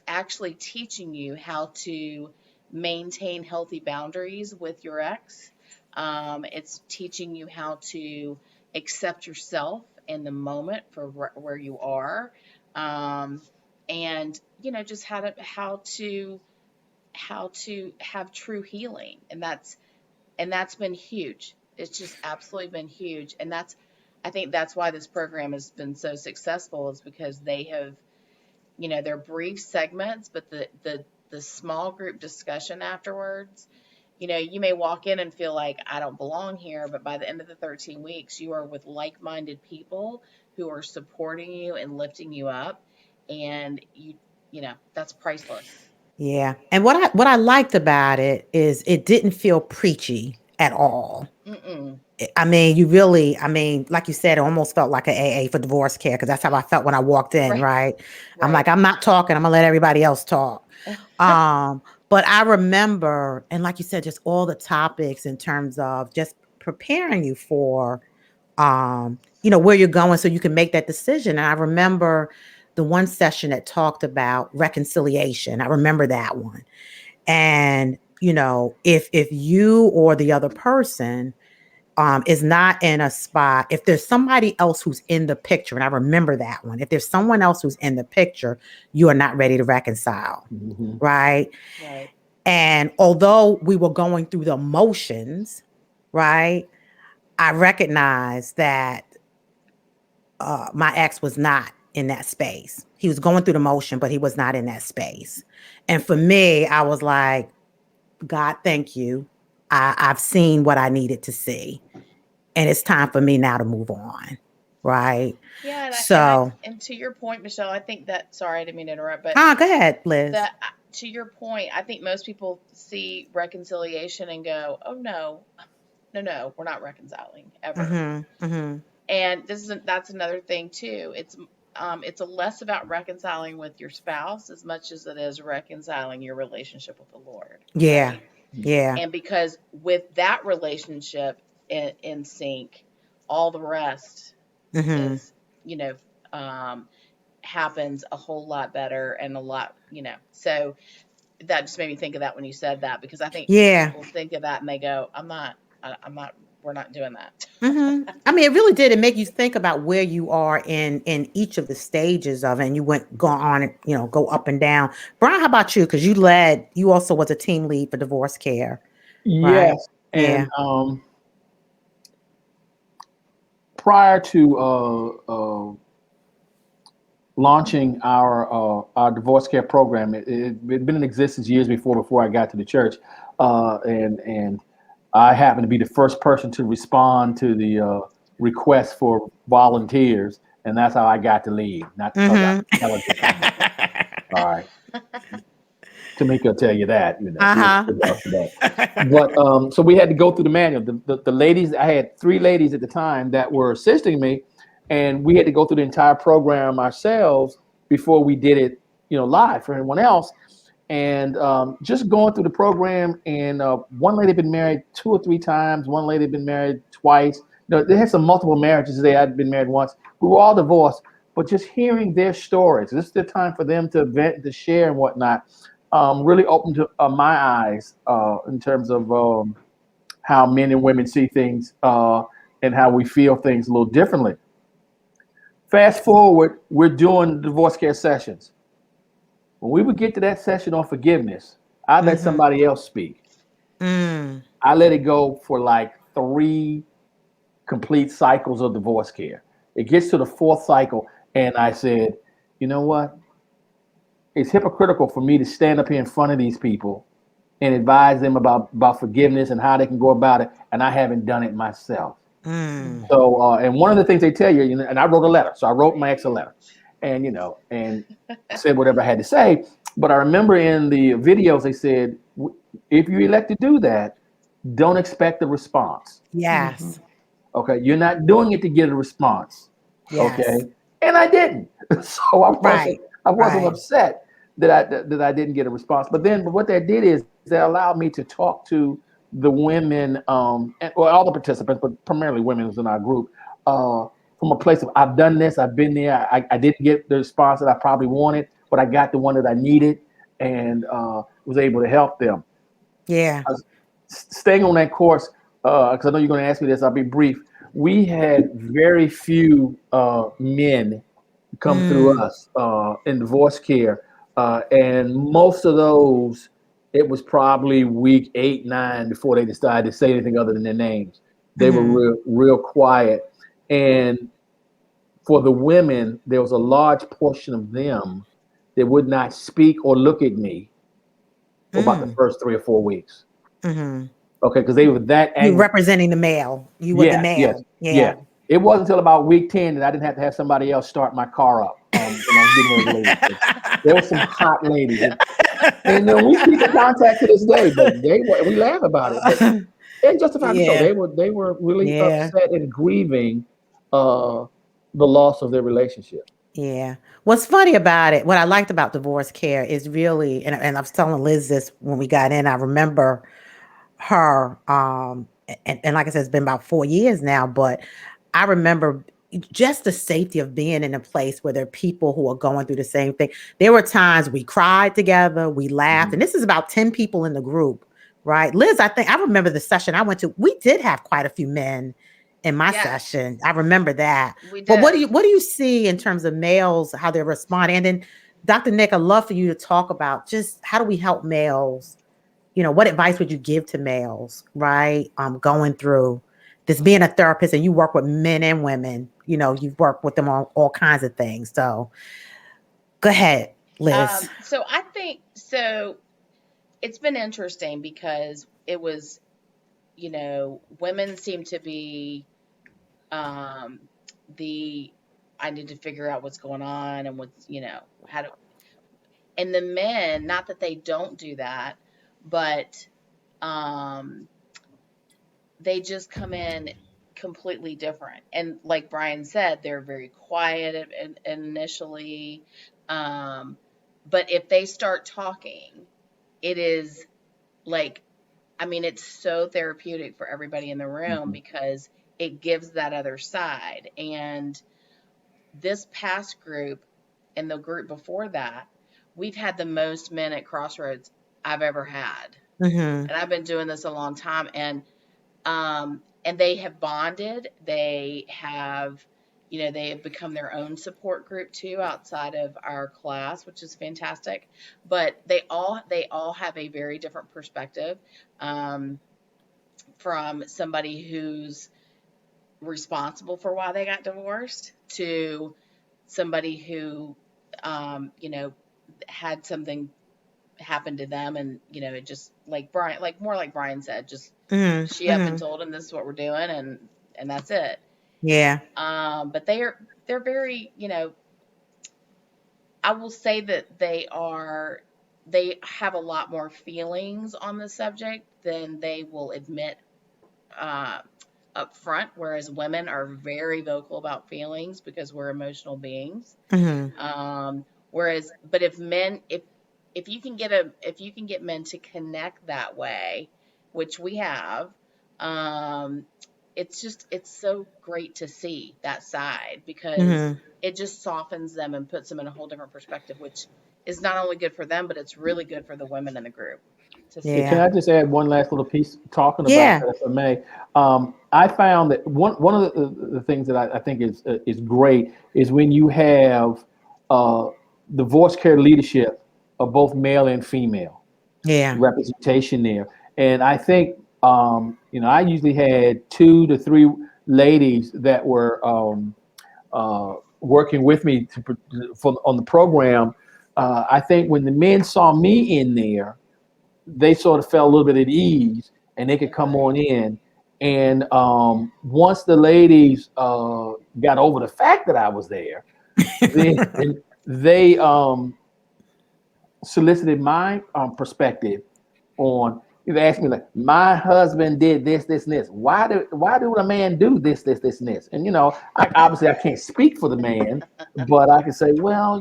actually teaching you how to maintain healthy boundaries with your ex. It's teaching you how to accept yourself in the moment for where you are, um, and just how to have true healing, and that's been huge. It's just absolutely been huge, and I think that's why this program has been so successful, is because they have, they're brief segments, but the small group discussion afterwards, you may walk in and feel like I don't belong here, but by the end of the 13 weeks, you are with like-minded people who are supporting you and lifting you up, and that's priceless. Yeah. And what I liked about it is it didn't feel preachy at all. Mm-mm. I mean, you really, I mean, like you said, it almost felt like an AA for divorce care because that's how I felt when I walked in, Right, right? I'm right. like, I'm not talking, I'm gonna let everybody else talk. Um, but I remember, and like you said, just all the topics in terms of just preparing you for where you're going so you can make that decision. And I remember the one session that talked about reconciliation. I remember that one. And, if you or the other person is not in a spot, if there's somebody else who's in the picture, and I remember that one, if there's someone else who's in the picture, you are not ready to reconcile, Mm-hmm. right? Right. And although we were going through the motions, right, I recognized that my ex was not in that space. He was going through the motion, but he was not in that space. And for me, I was like, God, thank you. I've seen what I needed to see. And it's time for me now to move on. Right. Yeah, So, and to your point, Michelle, I think that, sorry, I didn't mean to interrupt, but go ahead, Liz. that to your point, I think most people see reconciliation and go, "Oh no, no, no, we're not reconciling ever." Mm-hmm. Mm-hmm. And that's another thing too. It's a less about reconciling with your spouse as much as it is reconciling your relationship with the Lord, Yeah. right? Yeah. And because with that relationship in sync, all the rest Mm-hmm. is, you know, um, happens a whole lot better and a lot, So that just made me think of that when you said that, because I think Yeah. people think of that and they go, I'm not, we're not doing that. I mean, it really did. It make you think about where you are in each of the stages of it, and you went go on and go up and down. Brian, how about you? Because you also was a team lead for divorce care, right? Yes, and Yeah. prior to launching our divorce care program, had been in existence years before I got to the church, and I happened to be the first person to respond to the request for volunteers, and that's how I got to lead. Not because I'm Mm-hmm. intelligent, all right. Tamika will tell you that, she'll Uh-huh. vouch for that. But so we had to go through the manual. The ladies, I had three ladies at the time that were assisting me, and we had to go through the entire program ourselves before we did it, live for anyone else. And just going through the program, and one lady had been married 2 or 3 times. One lady had been married twice. They had some multiple marriages. They had been married once. We were all divorced, but just hearing their stories, this is the time for them to vent, to share, and whatnot. Really opened my eyes in terms of how men and women see things and how we feel things a little differently. Fast forward, we're doing divorce care sessions. When we would get to that session on forgiveness, I let Mm-hmm. somebody else speak. Mm. I let it go for like 3 complete cycles of divorce care. It gets to the 4th cycle, and I said, you know what? It's hypocritical for me to stand up here in front of these people and advise them about forgiveness and how they can go about it, and I haven't done it myself. Mm. So, and one of the things they tell you, and I wrote a letter. So I wrote my ex a letter, and and said whatever I had to say. But I remember in the videos they said, if you elect to do that, don't expect a response. Mhm. Yes. Okay, you're not doing it to get a response. Yes. Okay, and I didn't. So Right. I wasn't Right. upset that I didn't get a response. But what that did is that allowed me to talk to the women, all the participants, but primarily women was in our group, from a place of I've done this, I've been there, I didn't get the response that I probably wanted, but I got the one that I needed, and was able to help them. Yeah. Staying on that course, because I know you're going to ask me this, I'll be brief. We had very few men come through Mm. us in divorce care, and most of those, it was probably week 8, 9 before they decided to say anything other than their names. They were Mm-hmm. real quiet, and for the women, there was a large portion of them that would not speak or look at me for about the Mm. first 3 or 4 weeks. Mm-hmm. Okay, because they were that You angry. representing the male. You were the Yes, yes, male. yeah. Yeah. It wasn't until about week 10 that I didn't have to have somebody else start my car up when I was getting ready to leave. But there were some hot ladies, and we keep in contact to this day. But we laugh about it, but and justifiably so. Yeah. They were really Yeah. upset and grieving uh, the loss of their relationship. Yeah. What's funny about it, what I liked about divorce care is really, and I was telling Liz this when we got in, I remember her, and like I said, it's been about 4 years now, but I remember just the safety of being in a place where there are people who are going through the same thing. There were times we cried together, we laughed, Mhm. and this is about 10 people in the group, right? Liz, I think I remember the session I went to, we did have quite a few men in my Yes, session. I remember that. we But did. what do you see in terms of males, how they're responding? And then Dr. Nick, I'd love for you to talk about just how do we help males, what advice would you give to males, right? Going through this, being a therapist, and you work with men and women, you work with them on all kinds of things. So go ahead, Liz. So I think so. It's been interesting because it was, women seem to be um, the I need to figure out what's going on and what's, how to, and the men, not that they don't do that, but um, they just come in completely different. And like Brian said, they're very quiet initially. Um, but if they start talking, it is like, I mean, it's so therapeutic for everybody in the room Mhm. because it gives that other side. And this past group and the group before that, we've had the most men at Crossroads I've ever had. Mm-hmm. And I've been doing this a long time. And they have bonded. They have become their own support group too outside of our class, which is fantastic. But they all have a very different perspective, um, from somebody who's responsible for why they got divorced to somebody who, um, you know, had something happen to them, and it just like Brian, like more like Brian said, just Mm-hmm. she up and Mm-hmm. told him this is what we're doing, and that's it. Yeah. But they're very, I will say that they have a lot more feelings on the subject than they will admit uh, up front, whereas women are very vocal about feelings because we're emotional beings. Mm-hmm. But if you can get men to connect that way, which we have, um, it's so great to see that side, because Hmm. it just softens them and puts them in a whole different perspective, which is not only good for them, but it's really good for the women in the group to Hey, see. can Yeah. I just add one last little piece talking about Yeah. that, if I may? I found that one of the things that I think is great is when you have uh, divorce care leadership of both male and female Yeah. representation there. And I think, I usually had 2 to 3 ladies that were working with me on the program. I think when the men saw me in there, they sort of felt a little bit at ease and they could come on Agreed. in. And once the ladies got over the fact that I was there, then they solicited my perspective on. They asked me like, my husband did this, this, and this. Why do a man do this, this, this, and this? And obviously I can't speak for the man, but I can say, well,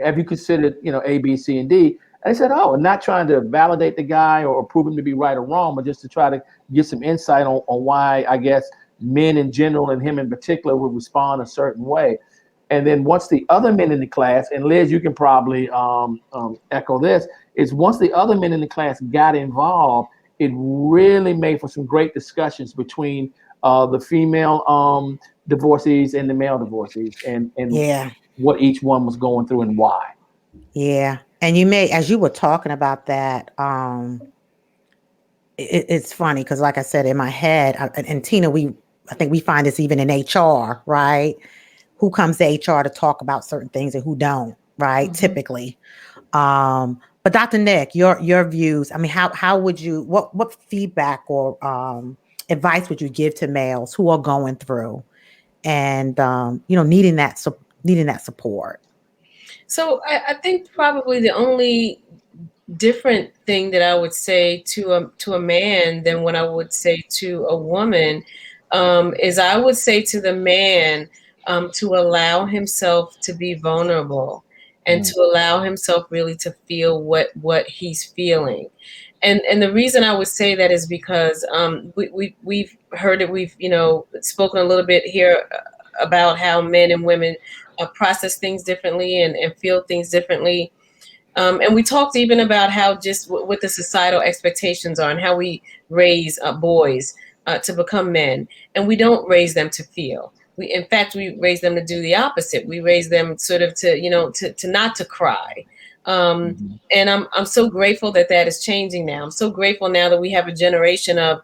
have you considered, A, B, C, and D? And they said, oh, and not trying to validate the guy or prove him to be right or wrong, but just to try to get some insight on why I guess men in general and him in particular would respond a certain way. And then once the other men in the class, and Liz, you can probably echo this, is once the other men in the class got involved, it really made for some great discussions between the female divorcees and the male divorcees, and Yeah. what each one was going through and why. Yeah. And you may, as you were talking about that, it's funny because, like I said, in my head, and Tina, I think we find this even in HR, right? Who comes to HR to talk about certain things and who don't, right? Mhm. Typically. But Dr. Nick, your views. I mean, how would you what feedback or advice would you give to males who are going through and needing that support? So I think probably the only different thing that I would say to a man than what I would say to a woman is I would say to the man to allow himself to be vulnerable and Mm, to allow himself really to feel what he's feeling. And the reason I would say that is because we've heard it, we've spoken a little bit here about how men and women process things differently and feel things differently. And we talked even about how just what the societal expectations are and how we raise boys to become men, and we don't raise them to feel. In fact, we raise them to do the opposite. We raise them sort of to, to not to cry. Um, mhm, and I'm so grateful that that is changing now. I'm so grateful now that we have a generation of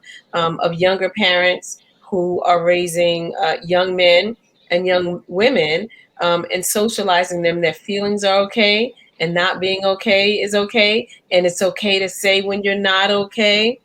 younger parents who are raising young men and young women and socializing them that feelings are okay and not being okay is okay, and it's okay to say when you're not okay.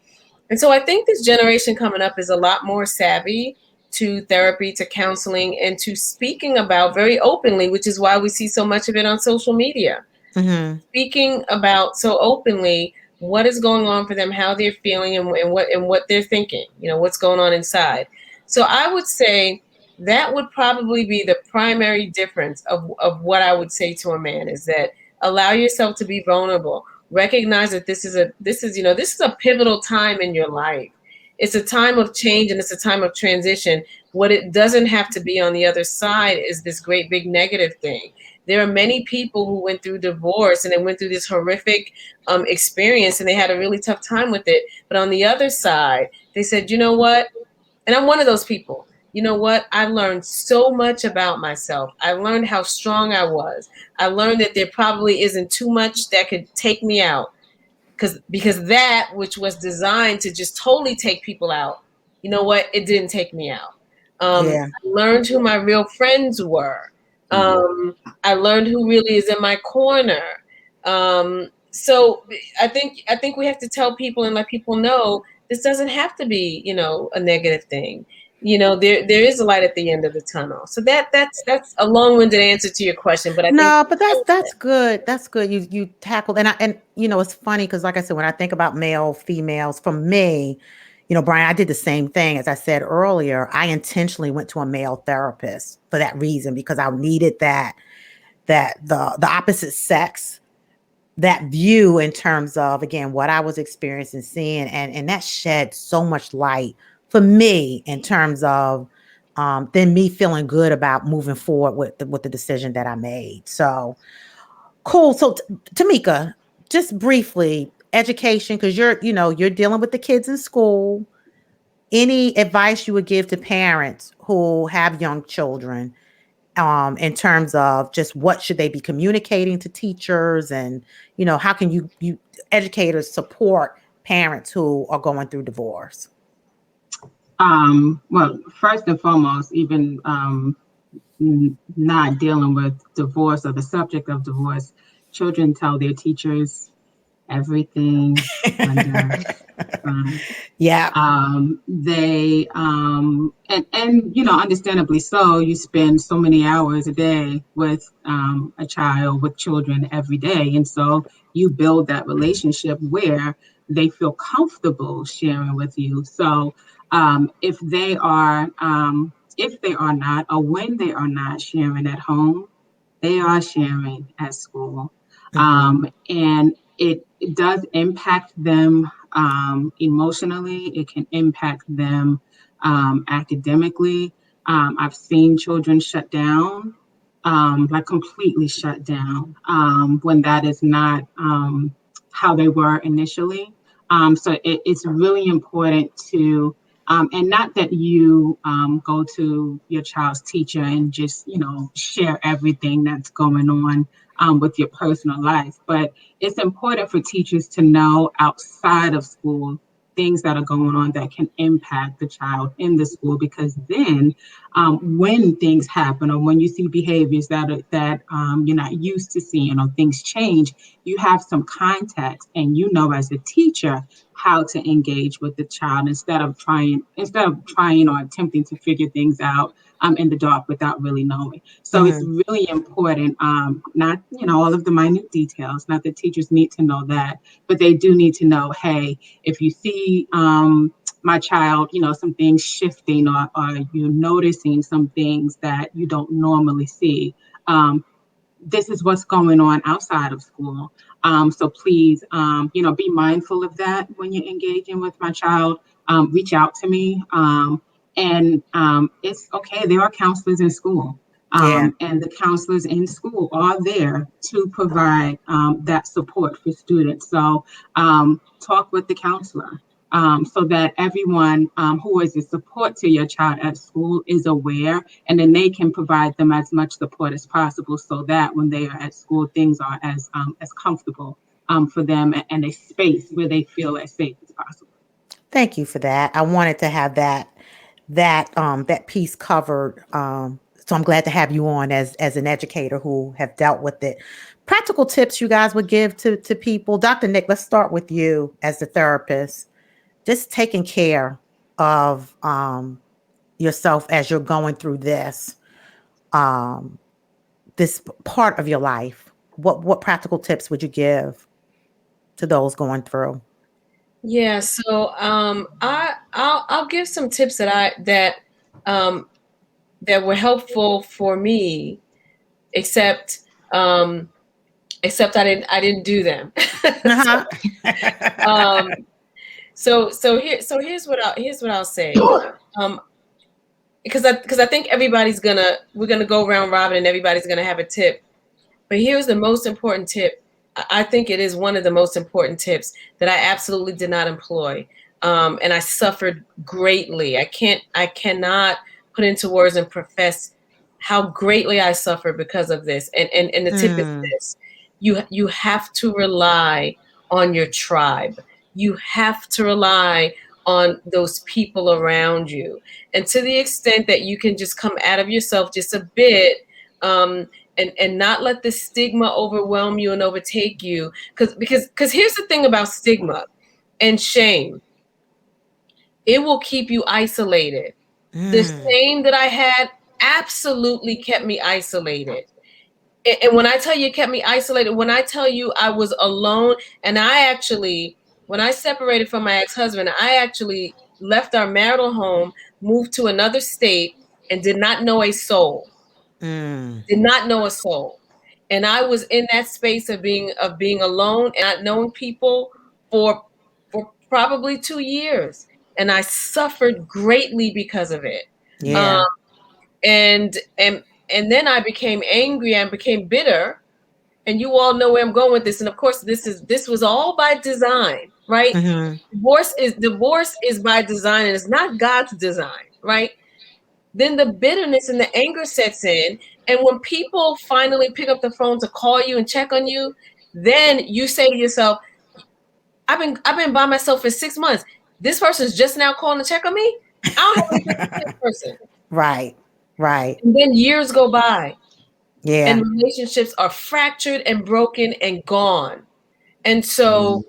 And so I think this generation coming up is a lot more savvy to therapy, to counseling, and to speaking about very openly, which is why we see so much of it on social media. Hmm. Speaking about so openly what is going on for them, how they're feeling, and what they're thinking. What's going on inside. So I would say that would probably be the primary difference of what I would say to a man is that allow yourself to be vulnerable. Recognize that this is a pivotal time in your life. It's a time of change and it's a time of transition. What it doesn't have to be on the other side is this great big negative thing. There are many people who went through divorce and they went through this horrific experience and they had a really tough time with it. But on the other side, they said, you know what? And I'm one of those people. You know what? I learned so much about myself. I learned how strong I was. I learned that there probably isn't too much that could take me out because that which was designed to just totally take people out, you know what? It didn't take me out. Yeah. I learned who my real friends were. mhm. I learned who really is in my corner. So I think we have to tell people and let people know this doesn't have to be, a negative thing. There is a light at the end of the tunnel. So that's a long-winded answer to your question, but I think No, but that's good. That's good. You tackled, and it's funny because, like I said, when I think about male, females, for me, Brian, I did the same thing. As I said earlier, I intentionally went to a male therapist for that reason because I needed that the opposite sex, that view in terms of, again, what I was experiencing, seeing, and that shed so much light for me in terms of then me feeling good about moving forward with the decision that I made. So cool. So Tamika, just briefly, education, because you're dealing with the kids in school. Any advice you would give to parents who have young children in terms of just what should they be communicating to teachers, and how can you educators support parents who are going through divorce? Well, first and foremost, even not dealing with divorce or the subject of divorce, children tell their teachers everything under the sun. Yeah. They and understandably so, you spend so many hours a day with a child, with children every day, and so you build that relationship where they feel comfortable sharing with you. So if they are not, or when they are not sharing at home, they are sharing at school. Hmm. And it does impact them emotionally. It can impact them academically. I've seen children shut down, like completely shut down, when that is not how they were initially. So it's really important to and not that you go to your child's teacher and just, share everything that's going on with your personal life. But it's important for teachers to know outside of school things that are going on that can impact the child in the school, because then when things happen or when you see behaviors that you're not used to seeing, or things change, you have some context, and as a teacher how to engage with the child instead of trying or attempting to figure things out in the dark without really knowing. So it's Hmm. really important, not all of the minute details, not that teachers need to know that, but they do need to know, hey, if you see my child, some things shifting, or you're noticing some things that you don't normally see, this is what's going on outside of school. So please, be mindful of that when you're engaging with my child. Reach out to me. And it's okay. There are counselors in school. Yeah. And the counselors in school are there to provide that support for students. So talk with the counselor, so that everyone who is a support to your child at school is aware, and then they can provide them as much support as possible, so that when they are at school, things are as comfortable for them, and a space where they feel as safe as possible. Thank you for that. I wanted to have that piece covered. So I'm glad to have you on as an educator who have dealt with it. Practical tips you guys would give to people. Dr. Nick, let's start with you as the therapist. Just taking care of yourself as you're going through um, this part of your life. What practical tips would you give to those going through? Yeah, so I'll give some tips um, that were helpful for me, except um, except I didn't do them. Uh-huh. um, here's what I'll say. Um, because I think we're gonna go round robin and everybody's gonna have a tip. But here's the most important tip. I think it is one of the most important tips that I absolutely did not employ, and I suffered greatly. I cannot put into words and profess how greatly I suffered because of this. And the tip is Mm, this: you have to rely on your tribe. You have to rely on those people around you, and to the extent that you can just come out of yourself just a bit. And not let the stigma overwhelm you and overtake you, because here's the thing about stigma and shame: it will keep you isolated. The mm, shame that I had absolutely kept me isolated. And when I tell you it kept me isolated, when I tell you I was alone, and when I separated from my ex-husband, I actually left our marital home, moved to another state, and did not know a soul. mm, Did not know a soul. And I was in that space of being alone and not knowing people for for probably 2 years. and I suffered greatly because of it. Yeah. And then I became angry and became bitter. And you all know where I'm going with this. And of course, this was all by design, right? Mm-hmm. Divorce is by design, and it's not God's design, right? Then the bitterness and the anger sets in. And when people finally pick up the phone to call you and check on you, then you say to yourself, I've been by myself for 6 months. This person's just now calling to check on me. I don't have anything to say to this person. Right. Right. And then years go by, and Yeah. relationships are fractured and broken and gone. And so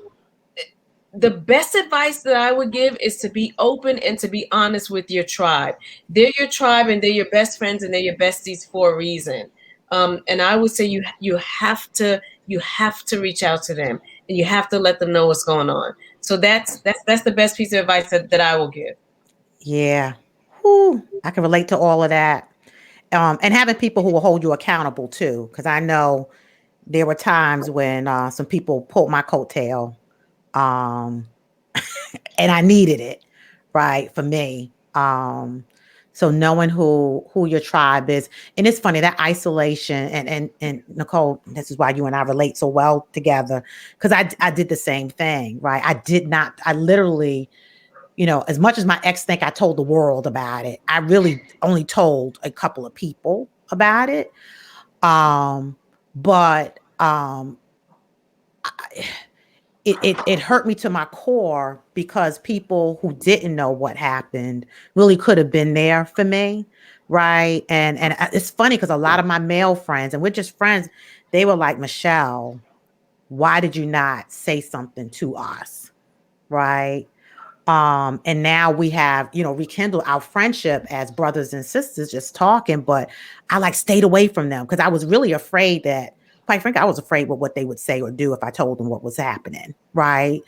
the best advice that I would give is to be open and to be honest with your tribe. They're your tribe, and they're your best friends, and they're your besties for a reason. And I would say you have to reach out to them, and you have to let them know what's going on. So that's the best piece of advice that I will give. Yeah. Whew. I can relate to all of that. And having people who will hold you accountable too, because I know there were times when some people pulled my coattail, um, and I needed it, right, for me. So knowing who your tribe is, and it's funny that isolation, and Nicole, this is why you and I relate so well together, because I did the same thing, right? I literally, as much as my ex think I told the world about it, I really only told a couple of people about it. But it hurt me to my core because people who didn't know what happened really could have been there for me, right? And it's funny because a lot of my male friends, and we're just friends, they were like, Michelle, why did you not say something to us, right? And now we have, rekindled our friendship as brothers and sisters just talking, but I like stayed away from them because I was really afraid that, quite frankly, I was afraid with what they would say or do if I told them what was happening. Right.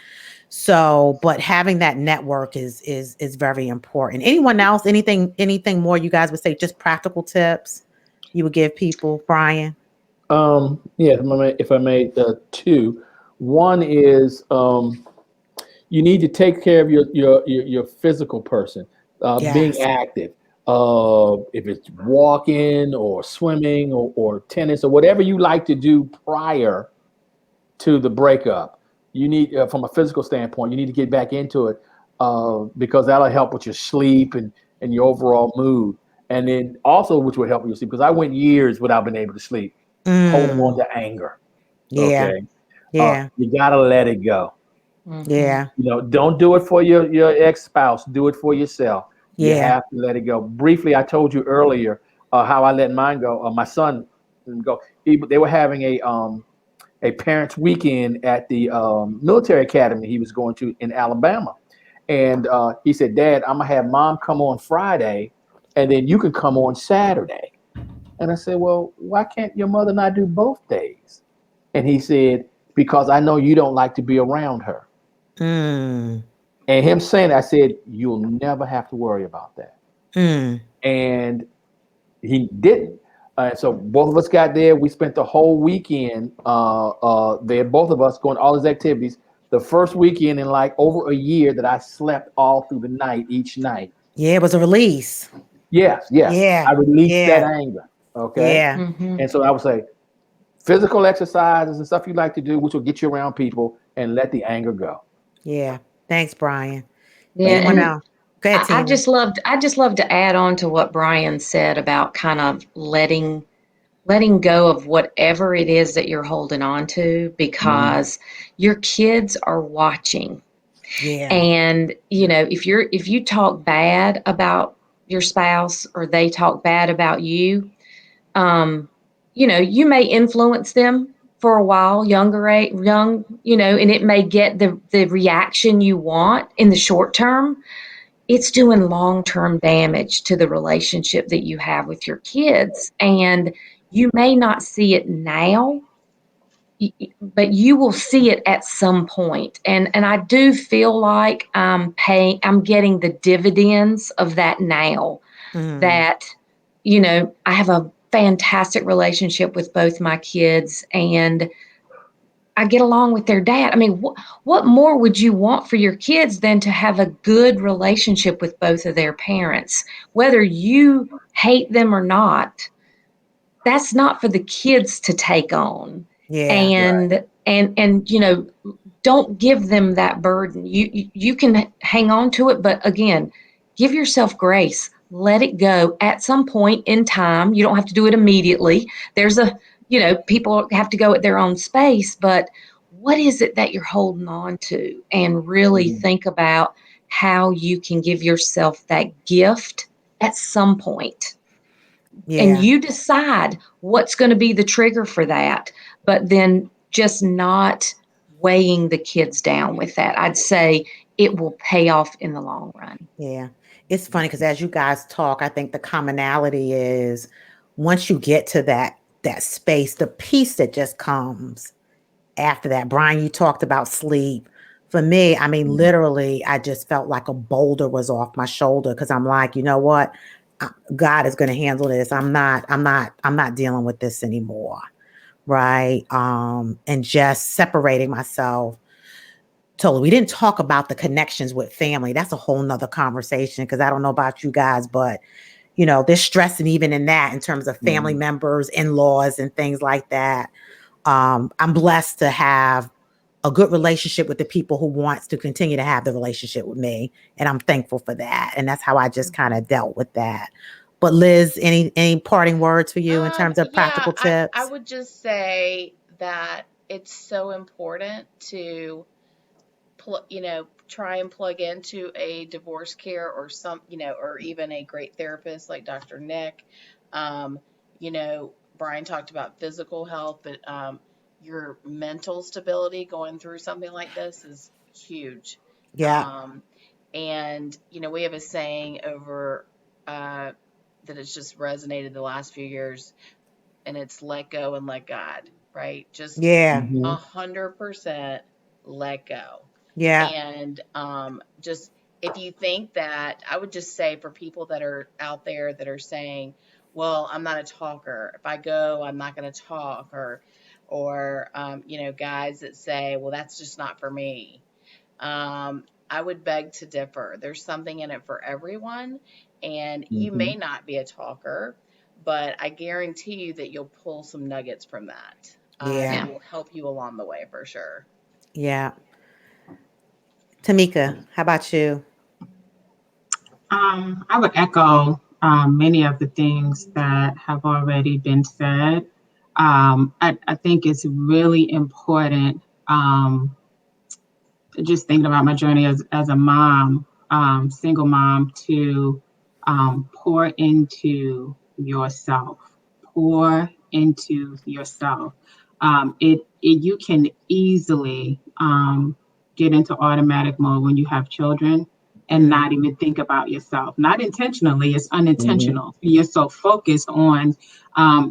So, but having that network is very important. Anyone else, anything more you guys would say, just practical tips you would give people, Brian? Yeah, if I may, two. One is you need to take care of your physical person, being Yes. active. If it's walking or swimming or tennis or whatever you like to do prior to the breakup, you need, from a physical standpoint, you need to get back into it because that'll help with your sleep and your overall mood. And then also, which will help with your sleep, because I went years without being able to sleep, holding on Mm, to anger. yeah. Okay. Yeah. You got to let it go. Mhm. Yeah. Don't do it for your ex-spouse. Do it for yourself. You Yeah. have to let it go. Briefly, I told you earlier how I let mine go. My son go. They were having a parents' weekend at the military academy he was going to in Alabama, and he said, "Dad, I'm gonna have Mom come on Friday, and then you can come on Saturday." And I said, "Well, why can't your mother not do both days?" And he said, "Because I know you don't like to be around her." Mm, And him saying that, I said, "You'll never have to worry about that." mm. And he didn't. So both of us got there. We spent the whole weekend there, both of us going to all these activities. The first weekend in like over a year that I slept all through the night, each night. Yeah, it was a release. Yes, yes. Yeah. I released that Yeah. anger. Okay. Yeah. Mhm. And so I would say physical exercises and stuff you like to do, which will get you around people and let the anger go. Yeah. Thanks, Brian. Yeah, Anyone and else? Go ahead, Tina. I just love to add on to what Brian said about kind of letting go of whatever it is that you're holding on to, Mhm. because your kids are watching. Yeah. And if you talk bad about your spouse, or they talk bad about you, um, you may influence them for a while, young, and it may get the reaction you want in the short term. It's doing long-term damage to the relationship that you have with your kids. And you may not see it now, but you will see it at some point. And I do feel like I'm getting the dividends of that now. Mm, That, I have a fantastic relationship with both my kids, and I get along with their dad. I mean, what more would you want for your kids than to have a good relationship with both of their parents? Whether you hate them or not, that's not for the kids to take on. Yeah. And don't give them that burden. You can hang on to it, but again, give yourself grace. Let it go at some point in time. You don't have to do it immediately. There's people have to go at their own space, but what is it that you're holding on to? And really think about how you can give yourself that gift at some point. And Yeah. you decide what's going to be the trigger for that, but then just not weighing the kids down with that. I'd say it will pay off in the long run. Yeah. It's funny because as you guys talk, I think the commonality is once you get to that space, the peace that just comes after that. Brian, you talked about sleep. For me, I mean, literally, I just felt like a boulder was off my shoulder because I'm like, you know what? God is going to handle this. I'm not dealing with this anymore. Right. And just separating myself totally. We didn't talk about the connections with family. That's a whole nother conversation because I don't know about you guys, but there's stressing even in that in terms of family members, in-laws, and things like that. I'm blessed to have a good relationship with the people who wants to continue to have the relationship with me. And I'm thankful for that. And that's how I just kind of dealt with that. But Liz, any parting words for you in terms of Yeah, practical I tips? would just say that it's so important to try and plug into a divorce care or or even a great therapist like Dr. Nick. Um, Brian talked about physical health, but your mental stability going through something like this is huge. Yeah. Um, and we have a saying over that has just resonated the last few years, and it's let go and let God, right? Just Yeah. 100% let go. Yeah. And just if you think that, I would just say for people that are out there that are saying, well, I'm not a talker. If I go, I'm not going to talk, or guys that say, well, that's just not for me. I would beg to differ. There's something in it for everyone, and you may not be a talker, but I guarantee you that you'll pull some nuggets from that Yeah. that will help you along the way for sure. Yeah. Tamika, how about you? I would echo many of the things that have already been said. I think it's really important. Just thinking about my journey as a mom, single mom, to pour into yourself. Pour into yourself. You can easily get into automatic mode when you have children and Mm, not even think about yourself. Not intentionally, it's unintentional. You're so focused on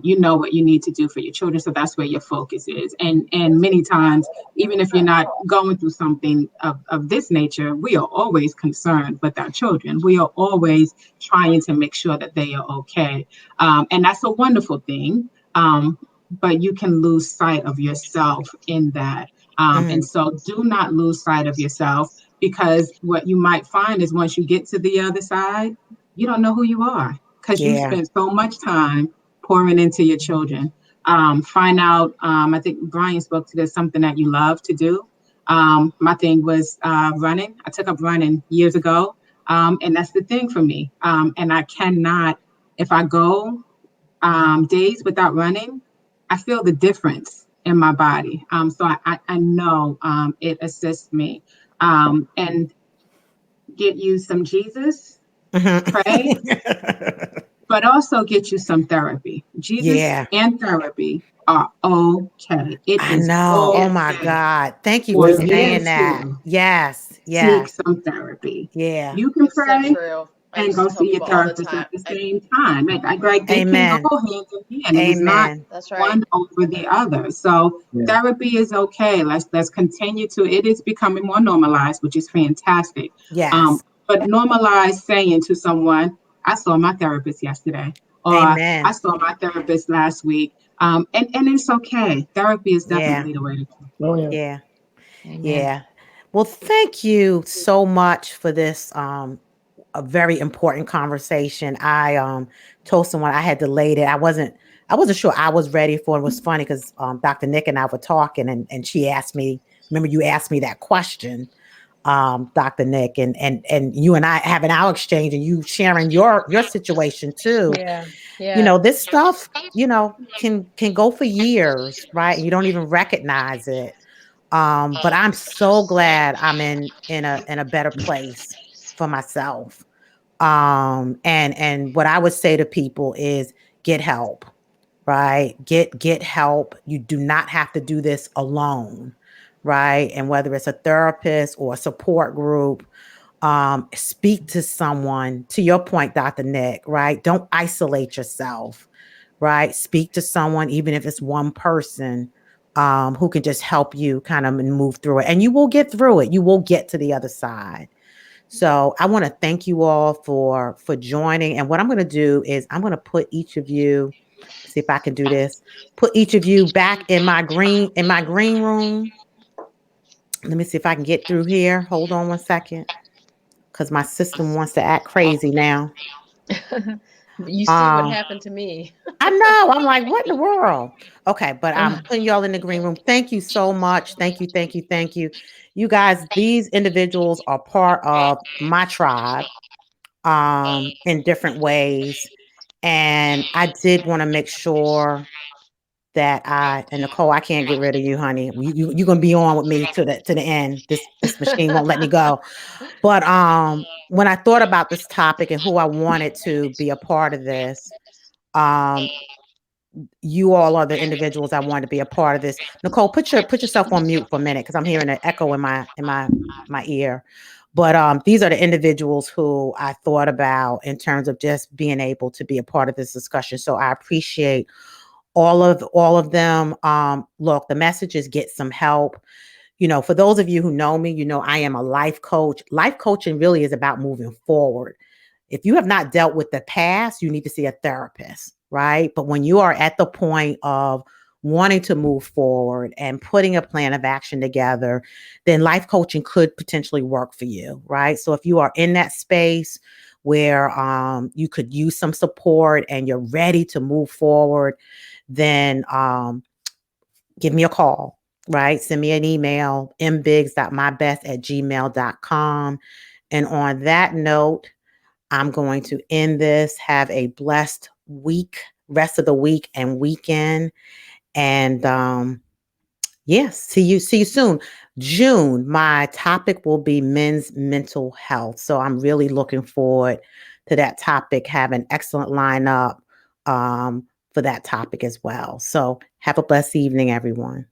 you know what you need to do for your children, so that's where your focus is. And many times, even if you're not going through something of this nature, we are always concerned with our children. We are always trying to make sure that they are okay. And that's a wonderful thing. But you can lose sight of yourself in that. And mm, so do not lose sight of yourself, because what you might find is once you get to the other side, you don't know who you are because you yeah. spent so much time pouring into your children. Find out, I think Brian spoke to this, something that you love to do. My thing was running. I took up running years ago. And that's the thing for me. And I cannot, if I go days without running, I feel the difference in my body. So I know it assists me. And get you some Jesus, pray, Mhm. but also get you some therapy. Jesus Yeah. and therapy are okay. It I is know. Oh my okay God. Thank you for for you saying that. to Yes. seek Yes. some therapy. Yeah. You can It's so pray true. I and used go to tell see your people all the therapist time. at the same time. Like they can Amen. go hand in hand. It is not Amen. That's right. one over the other. So therapy is okay. Let's continue to. It is becoming more normalized, which is fantastic. Yes. But normalize saying to someone, "I saw my therapist yesterday," or "I Amen. saw my therapist last week." And it's okay. Therapy is Yeah. definitely the way to go. Oh yeah. Yeah. Amen. Yeah. Well, thank you so much for this a very important conversation. I told someone I had delayed it. I wasn't sure I was ready for it. It was funny because Dr. Nick and I were talking and she asked me, remember you asked me that question, Dr. Nick, and you and I having our exchange and you sharing your situation too. Yeah. Yeah. This stuff, can go for years, right? And you don't even recognize it. But I'm so glad I'm in a better place for myself. And what I would say to people is get help, right? Get help. You do not have to do this alone, right? And whether it's a therapist or a support group, speak to someone, to your point, Dr. Nick, right? Don't isolate yourself, right? Speak to someone, even if it's one person, who can just help you kind of move through it. And you will get through it. You will get to the other side. So I want to thank you all for joining. And what I'm going to do is I'm going to put each of you, see if I can do this, put each of you back in my green room. Let me see if I can get through here. Hold on one second, because my system wants to act crazy now. You see what Um, happened to me. I know. I'm like, what in the world? Okay, but I'm putting y'all in the green room. Thank you so much. Thank you, thank you, thank you. You guys, these individuals are part of my tribe in different ways. And I did want to make sure that and Nicole, I can't get rid of you, honey. You're gonna be on with me to the end. This machine won't let me go. But when I thought about this topic and who I wanted to be a part of this, um, you all are the individuals I wanted to be a part of this. Nicole, put yourself on mute for a minute because I'm hearing an echo in my ear. But these are the individuals who I thought about in terms of just being able to be a part of this discussion. So I appreciate all of them. Look, the message is get some help. For those of you who know me, I am a life coach. Life coaching really is about moving forward. If you have not dealt with the past, you need to see a therapist, right? But when you are at the point of wanting to move forward and putting a plan of action together, then life coaching could potentially work for you, right? So if you are in that space where you could use some support and you're ready to move forward, then give me a call, right? Send me an email, mbiggs.mybest@gmail.com. And on that note, I'm going to end this. Have a blessed week, rest of the week and weekend. And yes, see you soon. June, my topic will be men's mental health. So I'm really looking forward to that topic. Have an excellent lineup for that topic as well. So have a blessed evening, everyone.